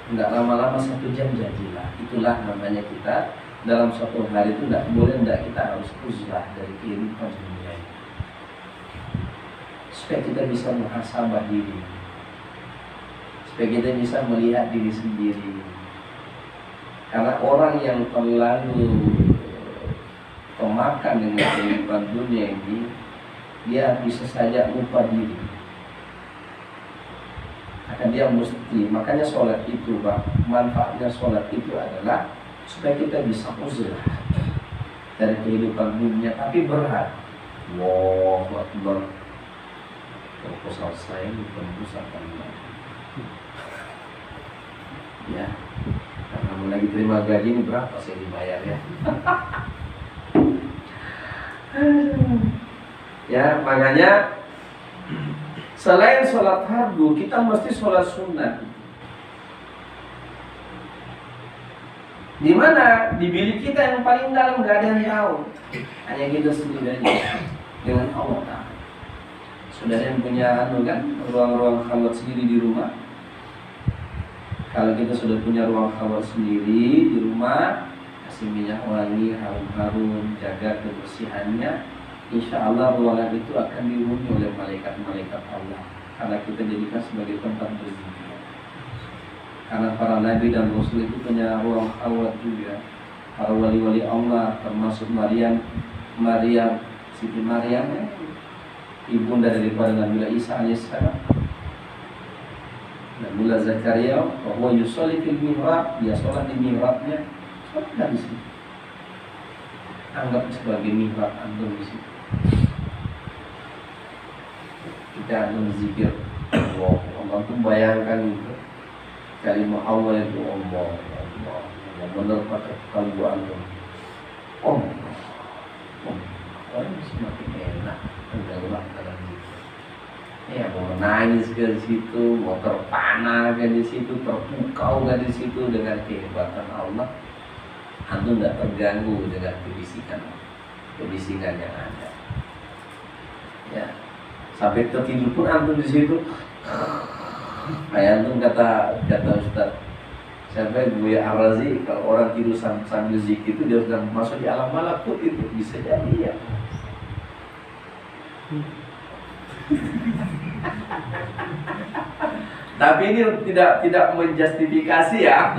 Enggak lama-lama 1 jam jadilah. Itulah namanya kita dalam suatu hari itu enggak boleh kita harus uzlah dari kehidupan dunia ini. Supaya kita bisa muhasabah diri, supaya kita bisa melihat diri sendiri. Karena orang yang terlalu pemakan dengan kehidupan dunia ini, dia bisa saja lupa diri. Maka dia mesti, makanya sholat itu, Pak, manfaatnya sholat itu adalah supaya kita bisa uzlah dari kehidupan dunia, tapi berat. Wow, Akbar. Proposal saya ditembus apa enggak? Ya, karena mau lagi terima gaji ini berapa saya dibayar ya? Ya, makanya selain sholat fardu, kita mesti sholat sunnah. Di mana? Di bilik kita yang paling dalam nggak ada yang tahu, hanya kita sendiri aja dengan Allah. Sudah yang punya kan ruang-ruang khalwat sendiri di rumah. Kalau kita sudah punya ruang khalwat sendiri di rumah, kasih minyak wangi, harum-harum, jaga kebersihannya, insya Allah ruangan itu akan dihuni oleh malaikat-malaikat Allah. Karena kita jadikan sebagai tempat berzikir. Karena para nabi dan rasul itu punya ruang khalwat juga. Para wali-wali Allah termasuk Siti Maryam, ibunda daripada Nabi Isa alaihissalam. Nabi Zakaria, bahwa yusolli fil mihrab, dia sholat di mihrabnya, sholat di situ. Anggap sebagai mihrab antum di situ. Kita berzikir Allah. Allah itu bayangkan itu kalimat Allah itu Allah. Benar pakai kalbu antum. Allah. Orang semakin enak tenggelam dalam zikir. Ya mau nangis ke situ, mau terpana ke di situ, terpukau ke di situ dengan kehebatan Allah. Antum tidak terganggu dengan kebisikan yang ada. Ya, sampai tertidur pun antum di situ. Kayak antum kata Ustaz, siapa Buya Ar-Razi, kalau orang tidur sambil zikir itu dia sedang masuk di alam malakut, itu bisa jadi ya. Tapi ini tidak menjustifikasi ya.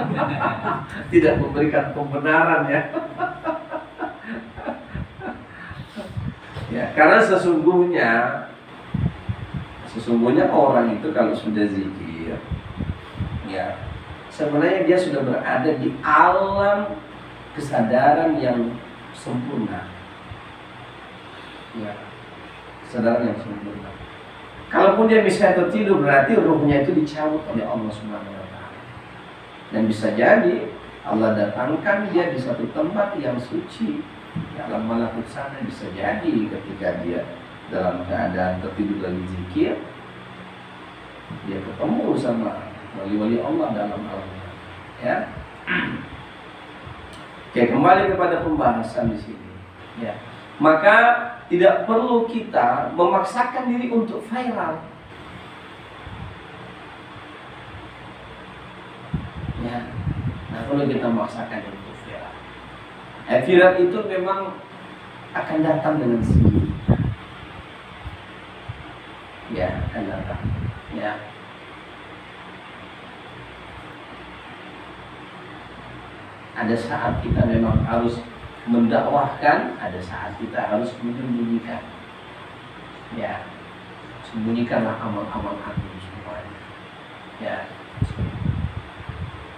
Tidak memberikan pembenaran ya. Ya, karena sesungguhnya orang itu kalau sudah zikir, ya sebenarnya dia sudah berada di alam kesadaran yang sempurna. Ya, kesadaran yang sempurna. Kalaupun dia bisa tertidur, berarti ruhnya itu dicabut oleh Allah Subhanahu wa Ta'ala. Dan bisa jadi Allah datangkan dia di satu tempat yang suci, di alam malakut sana. Bisa jadi ketika dia dalam keadaan tertidur lagi zikir, dia ketemu sama wali-wali Allah dalam alam. Ya. Oke, kembali kepada pembahasan di sini. Ya. Maka tidak perlu kita memaksakan diri untuk viral. Ya, nah perlu kita memaksakan diri untuk viral. Viral itu memang akan datang dengan sendiri. Ya, akan datang. Ya. Ada saat kita memang harus mendakwahkan, ada saat kita harus menyembunyikan. Ya, sembunyikanlah amal-amal antum semuanya. Ya.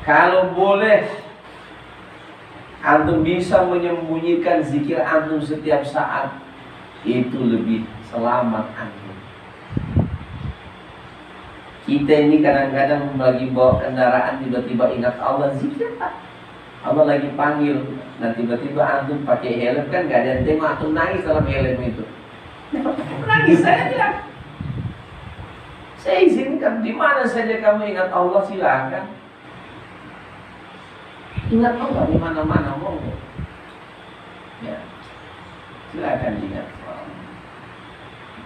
Kalau boleh antum bisa menyembunyikan zikir antum setiap saat, itu lebih selamat antum. Kita ini kadang-kadang lagi bawa kendaraan tiba-tiba ingat Allah, zikir tak? Allah lagi panggil, dan tiba-tiba antum pakai helm, kan gak ada yang tengok antum nangis dalam helm itu. Nangis saja. Saya izinkan, di mana saja kamu ingat Allah silakan. Ingat Allah di mana-mana mau. Ya, silakan ingat.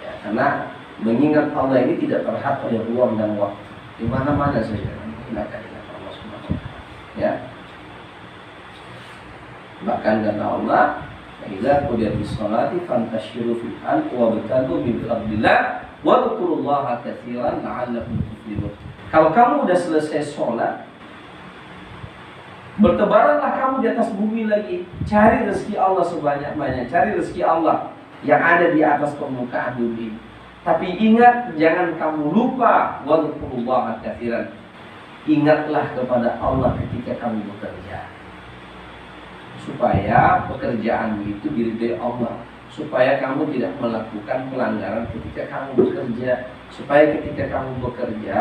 Ya, karena mengingat Allah ini tidak terhad oleh ruang dan waktu. Di mana-mana saja silakan ingat Allah Subhanahu wa taala. Ya. Bahkan kata Allah, "Idza qudiyatis sholati fantashiru fil ardi wabtaghu min fadlillah wadhkurullaha katsiran la'allakum tuflihun." Kalau kamu udah selesai sholat, bertebaranlah kamu di atas bumi lagi, cari rezeki Allah sebanyak-banyak, cari rezeki Allah yang ada di atas permukaan bumi. Tapi ingat, jangan kamu lupa wadhkurullaha katsiran. Ingatlah kepada Allah ketika kamu bekerja, supaya pekerjaanmu itu diridhai Allah, supaya kamu tidak melakukan pelanggaran ketika kamu bekerja, supaya ketika kamu bekerja,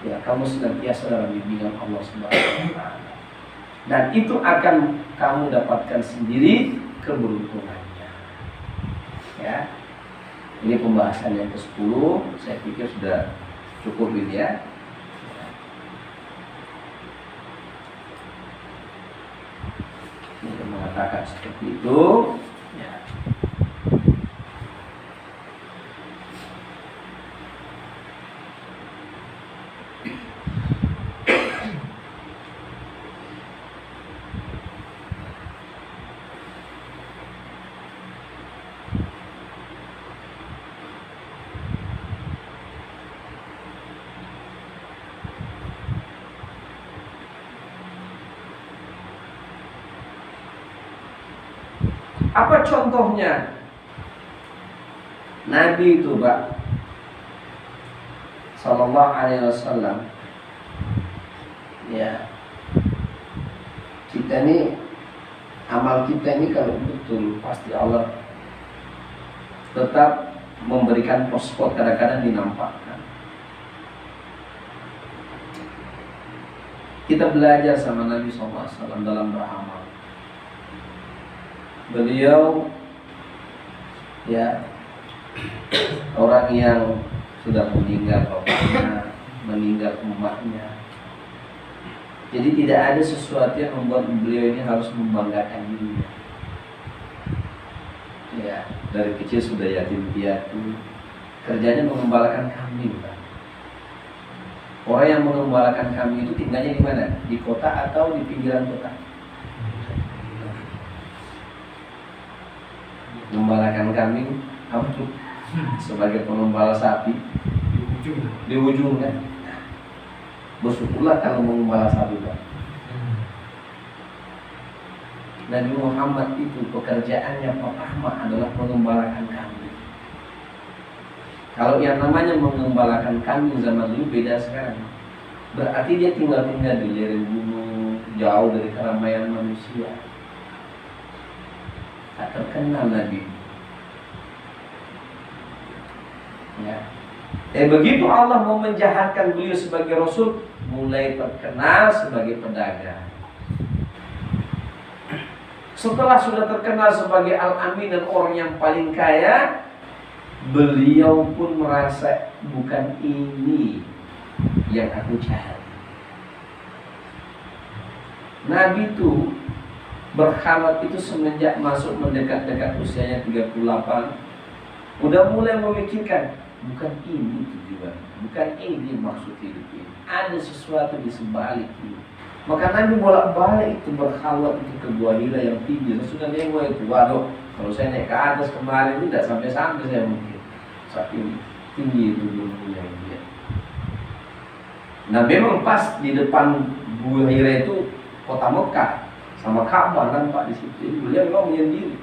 ya kamu senantiasa dalam bimbingan Allah Subhanahu wa taala. Dan itu akan kamu dapatkan sendiri keberuntungannya. Ya. Ini pembahasan yang ke-10, saya pikir sudah cukup ini ya. Ini mengatakan seperti itu. Ya. Apa contohnya? Nabi itu, Pak, sallallahu alaihi wasallam. Ya. Kita ini, amal kita ini kalau betul pasti Allah tetap memberikan spot, kadang-kadang dinampakkan. Kita belajar sama Nabi sallallahu alaihi wasallam dalam beramal. Beliau ya orang yang sudah meninggal bapaknya, meninggal emaknya. Jadi tidak ada sesuatu yang membuat beliau ini harus membanggakan dirinya. Ya, dari kecil sudah yatim piatu. Kerjanya mengembalakan kambing, Pak. Orang yang mengembalakan kambing itu tinggalnya di mana? Di kota atau di pinggiran kota? Mengembalakan kambing apa tuh? Sebagai pengembala sapi di ujung kan. Bersyukurlah kalau mengembala sapi, Pak. Nabi Muhammad itu pekerjaannya pertama adalah mengembalakan kambing. Kalau yang namanya mengembalakan kambing zaman dulu beda sekarang. Berarti dia tinggal-tinggal di lereng gunung, jauh dari keramaian manusia. Tak terkenal Nabi. Ya. Begitu Allah mau menjahatkan beliau sebagai Rasul, mulai terkenal sebagai pedagang. Setelah sudah terkenal sebagai Al-Amin dan orang yang paling kaya, beliau pun merasa bukan ini yang aku cari. Nabi itu berkhalat itu semenjak masuk mendekat-dekat usianya 38, udah mulai memikirkan, bukan ini tujuan, bukan ini maksud hidup ini. Ada sesuatu di sebalik ini. Maka Nabi bolak-balik itu berkhalat itu ke Gua Hira yang tinggi. Sudah nengok itu, waduh, kalau saya naik ke atas kemarin itu tidak sampai-sampai saya mungkin. Saking tinggi itu gunungnya dia. Nah memang pas di depan Buhairah itu kota Mekah sama Ka'bah nampak di situ. Jadi beliau memang menyendiri.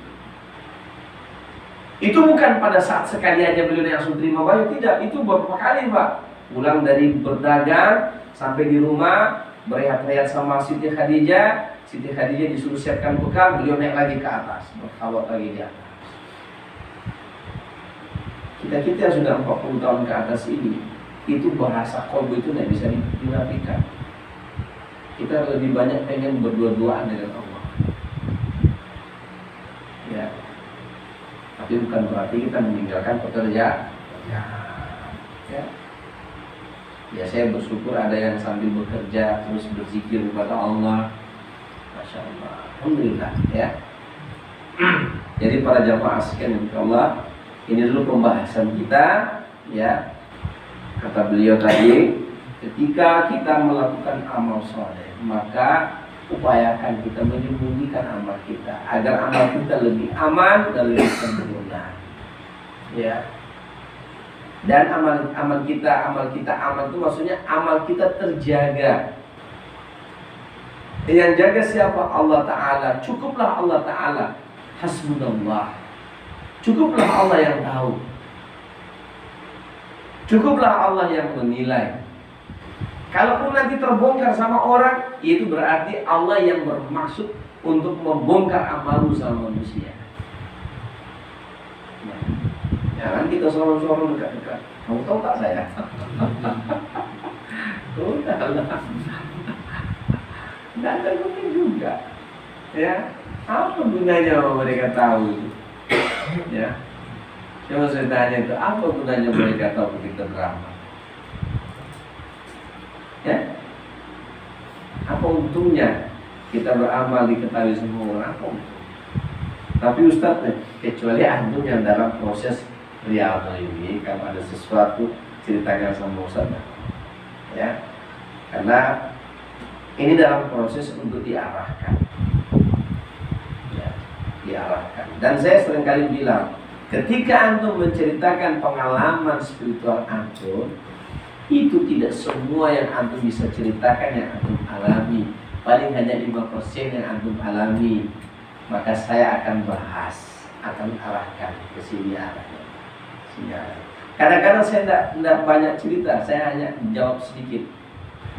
Itu bukan pada saat sekali aja beliau langsung terima wahyu, tidak. Itu beberapa kali Pak. Pulang dari berdagang sampai di rumah berehat-rehat sama Siti Khadijah. Siti Khadijah disuruh siapkan bekal, beliau naik lagi ke atas, berkhawat lagi di atas. Kita yang sudah 40 tahun ke atas ini, itu bahasa qalbu itu tidak bisa dinafikan. Kita lebih banyak pengen berdua-duaan dengan Allah. Ya. Tapi bukan berarti kita meninggalkan pekerjaan. Ya. Ya saya bersyukur ada yang sambil bekerja terus berzikir kepada Allah. Masya Allah. Alhamdulillah ya. Jadi para jamaah sekalian Allah, ini dulu pembahasan kita ya. Kata beliau tadi, ketika kita melakukan amal soleh, maka upayakan kita menyembunyikan amal kita agar amal kita lebih aman dan lebih sempurna. Ya. Dan amal kita aman itu maksudnya amal kita terjaga. Yang jaga siapa? Allah Ta'ala. Cukuplah Allah Ta'ala. Hasbunallah. Cukuplah Allah yang tahu. Cukuplah Allah yang menilai. Kalaupun nanti terbongkar sama orang, itu berarti Allah yang bermaksud untuk membongkar amalmu sama manusia. Jangan kita sorong-sorong dekat-dekat. Kamu tahu tak saya? Tidak ada mungkin juga. Ya, apa gunanya mereka tahu? Ya, coba saya tanya itu, apa gunanya mereka tahu kita beramal? Ya, apa untungnya kita beramal diketahui semua orang? Apa untungnya? Tapi Ustaz, kecuali antum yang dalam proses riyadhah ini, kalau ada sesuatu ceritakan sama Ustaz, ya, karena ini dalam proses untuk diarahkan, ya, diarahkan. Dan saya seringkali bilang, ketika antum menceritakan pengalaman spiritual antum, itu tidak semua yang antum bisa ceritakan yang antum alami. Paling hanya 5% yang antum alami. Maka saya akan bahas, akan arahkan ke sini arahnya. Kadang-kadang saya tidak banyak cerita, saya hanya jawab sedikit.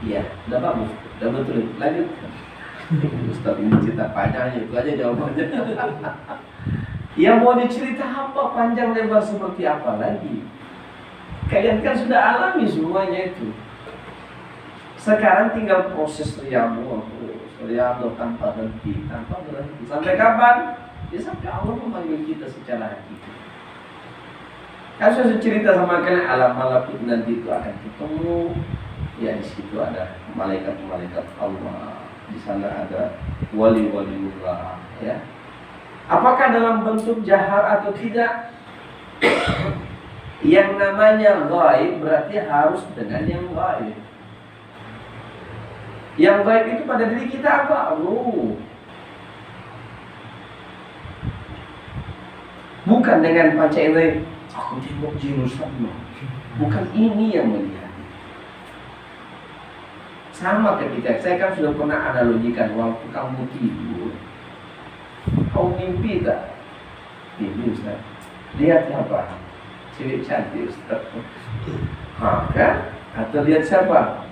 Iya, udah bagus, udah betul. Lanjut. Ustaz ini cerita panjangnya, itu aja jawabannya. Ya mau dicerita apa, panjang lebar seperti apa lagi? Kalian kan sudah alami semuanya itu. Sekarang tinggal proses riyadhah tanpa henti, tanpa berhenti. Sampai kapan? Ya sampai Allah memanggil kita secara hakiki. Kan saya cerita sama kalian, alam malakut nanti itu akan ketemu. Ya di situ ada malaikat-malaikat Allah. Di sana ada wali-waliullah. Ya. Apakah dalam bentuk jahar atau tidak? Yang namanya gaib berarti harus dengan yang gaib. Yang gaib itu pada diri kita apa? Bukan dengan panca indera. Aku tengok jin Ustaz. Bukan ini yang melihat. Sama ketika saya kan sudah pernah analogikan, waktu kamu tidur, kamu mimpi tak? Mimpi Ustaz. Lihat apa? Cewek cantik Ustaz. Kan? Atau lihat siapa?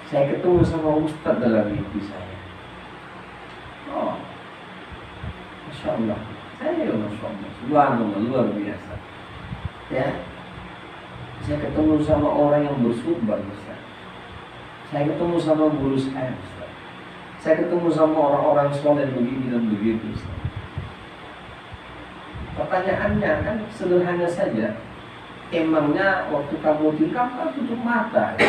Saya ketemu sama Ustaz dalam mimpi saya. Oh, Masya Allah. Saya Masya Allah, luar biasa. Ya, saya ketemu sama orang yang bersumpah Ustaz. Saya ketemu sama guru saya Ustaz. Saya ketemu sama orang-orang soleh begini dan begitu Ustaz. Pertanyaannya kan sederhana saja. Emangnya waktu kamu tidur, kamu kan tutup mata ya?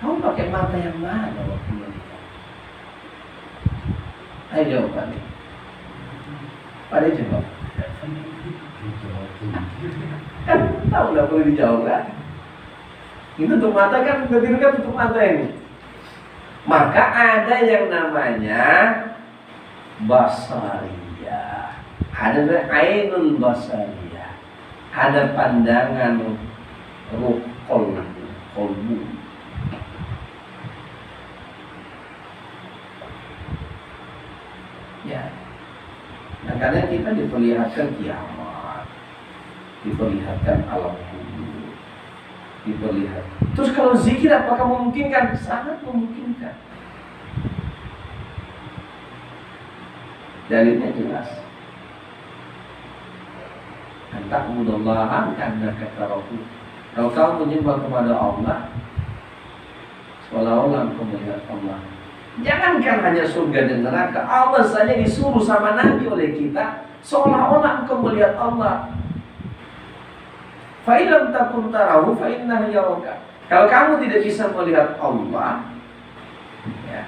Kamu pakai mata yang mana waktu menikah? Ayo jawabannya. Pada jawab. Kan tahu nggak perlu dijawab kan? Itu tutup mata kan, tidur kan tutup mata ini. Maka ada yang namanya basariyah, ada ainul basariyah, ada pandangan ruh kolbu. Ya. Nah, karena kita diperlihatkan kiamat, diperlihatkan alam kubur, diperlihat. Terus kalau zikir apakah memungkinkan? Sangat memungkinkan. Dalilnya jelas. Anta'budallaha ka'annaka tarahu. Kalau kamu menyembah kepada Allah, seolah-olah engkau melihat Allah. Jangankan hanya surga dan neraka, Allah saja disuruh sama Nabi oleh kita, seolah-olah engkau melihat Allah. Fa in lam takun tarahu fa innahu yaraka. Kalau kamu tidak bisa melihat Allah, ya,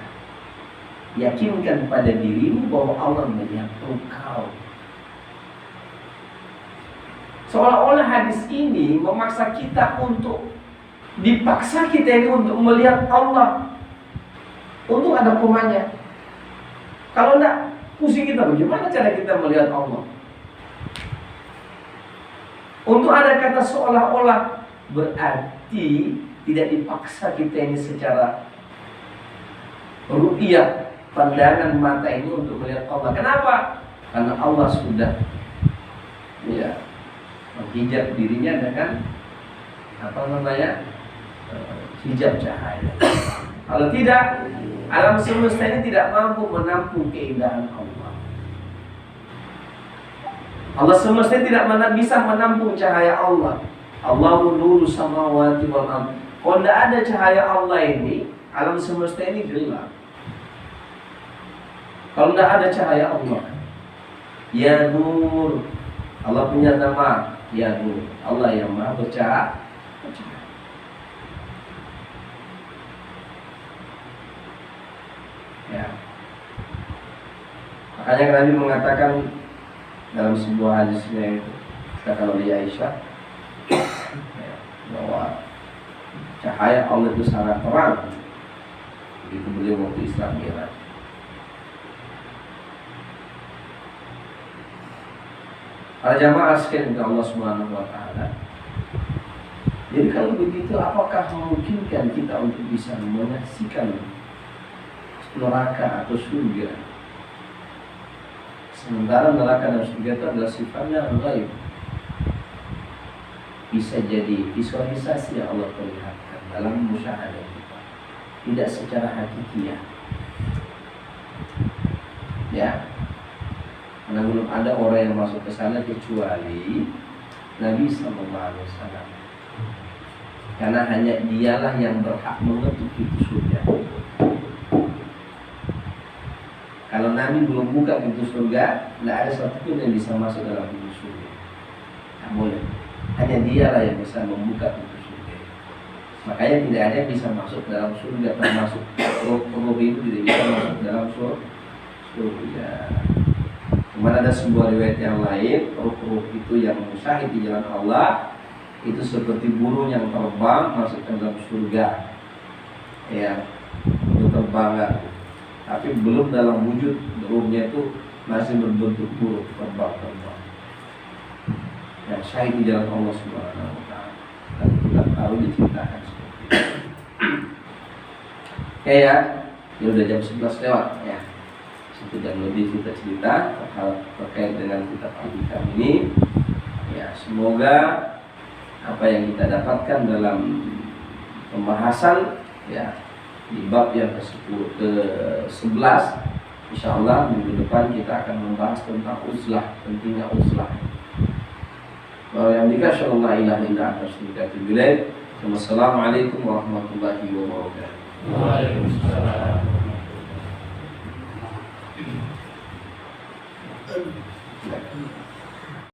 yakinkan pada dirimu bahwa Allah melihat engkau. Seolah-olah hadis ini memaksa kita untuk dipaksa kita ini untuk melihat Allah. Untuk ada komanya. Kalau enggak, pusing kita, bagaimana cara kita melihat Allah? Untuk ada kata seolah-olah, berarti tidak dipaksa kita ini secara ru'yah, pandangan mata ini untuk melihat Allah. Kenapa? Karena Allah sudah menghijab dirinya dengan hijab cahaya. Kalau tidak, alam semesta ini tidak mampu menampung keindahan Allah. Allah semesta tidak bisa menampung cahaya Allah. Allahu nuru samawati wal ardh. Kalau tidak ada cahaya Allah ini, alam semesta ini gelap. Kalau tidak ada cahaya Allah, ya nur. Allah punya nama ya nur. Allah yang maha bercahaya. Ya. Makanya Nabi mengatakan dalam sebuah hadisnya itu, kata oleh Aisyah, ya, bahwa cahaya Allah itu sangat terang. Begitu beliau waktu Isra Mi'raj. Para jamaah sekalian Allah Subhanahu wa taala. Jadi kalau begitu, apakah memungkinkan kita untuk bisa menyaksikan neraka atau surga? Sementara neraka dan surga itu adalah sifatnya ghaib. Bisa jadi visualisasi yang Allah perlihatkan dalam musyahadah kita, tidak secara hakikiah. Ya, karena belum ada orang yang masuk ke sana kecuali Nabi Sallallahu Alaihi Wasallam. Karena hanya dialah yang berhak mengetuk pintu surga. Kalau Nabi belum buka pintu surga, tidak ada satupun yang bisa masuk dalam pintu surga. Tak boleh. Hanya dialah yang bisa membuka pintu surga. Makanya tidak ada yang bisa masuk dalam surga, termasuk roh itu tidak bisa masuk dalam surga. Cuma ada sebuah riwayat yang lain, roh itu yang musyahid di jalan Allah, itu seperti burung yang terbang masuk ke dalam surga. Ya, untuk terbangan. Tapi belum dalam wujud, ruhnya itu masih berbentuk burung terbang. Yang syahid di jalan Allah Subhanahu wa taala. Dan kita tahu diceritakan seperti itu. Oke ya, ini udah jam 11 lewat ya. 1 jam lebih kita cerita terkait dengan kitab Al-Hikam ini. Ya, semoga apa yang kita dapatkan dalam pembahasan ya di bab yang ke-11, insyaallah minggu depan kita akan membahas tentang uzlah, pentingnya uzlah. Wa bihamdika asyhadu an la ilaha illa anta astaghfiruka wa atubu ilaik. Wassalamualaikum warahmatullahi wabarakatuh. Waalaikumsalam.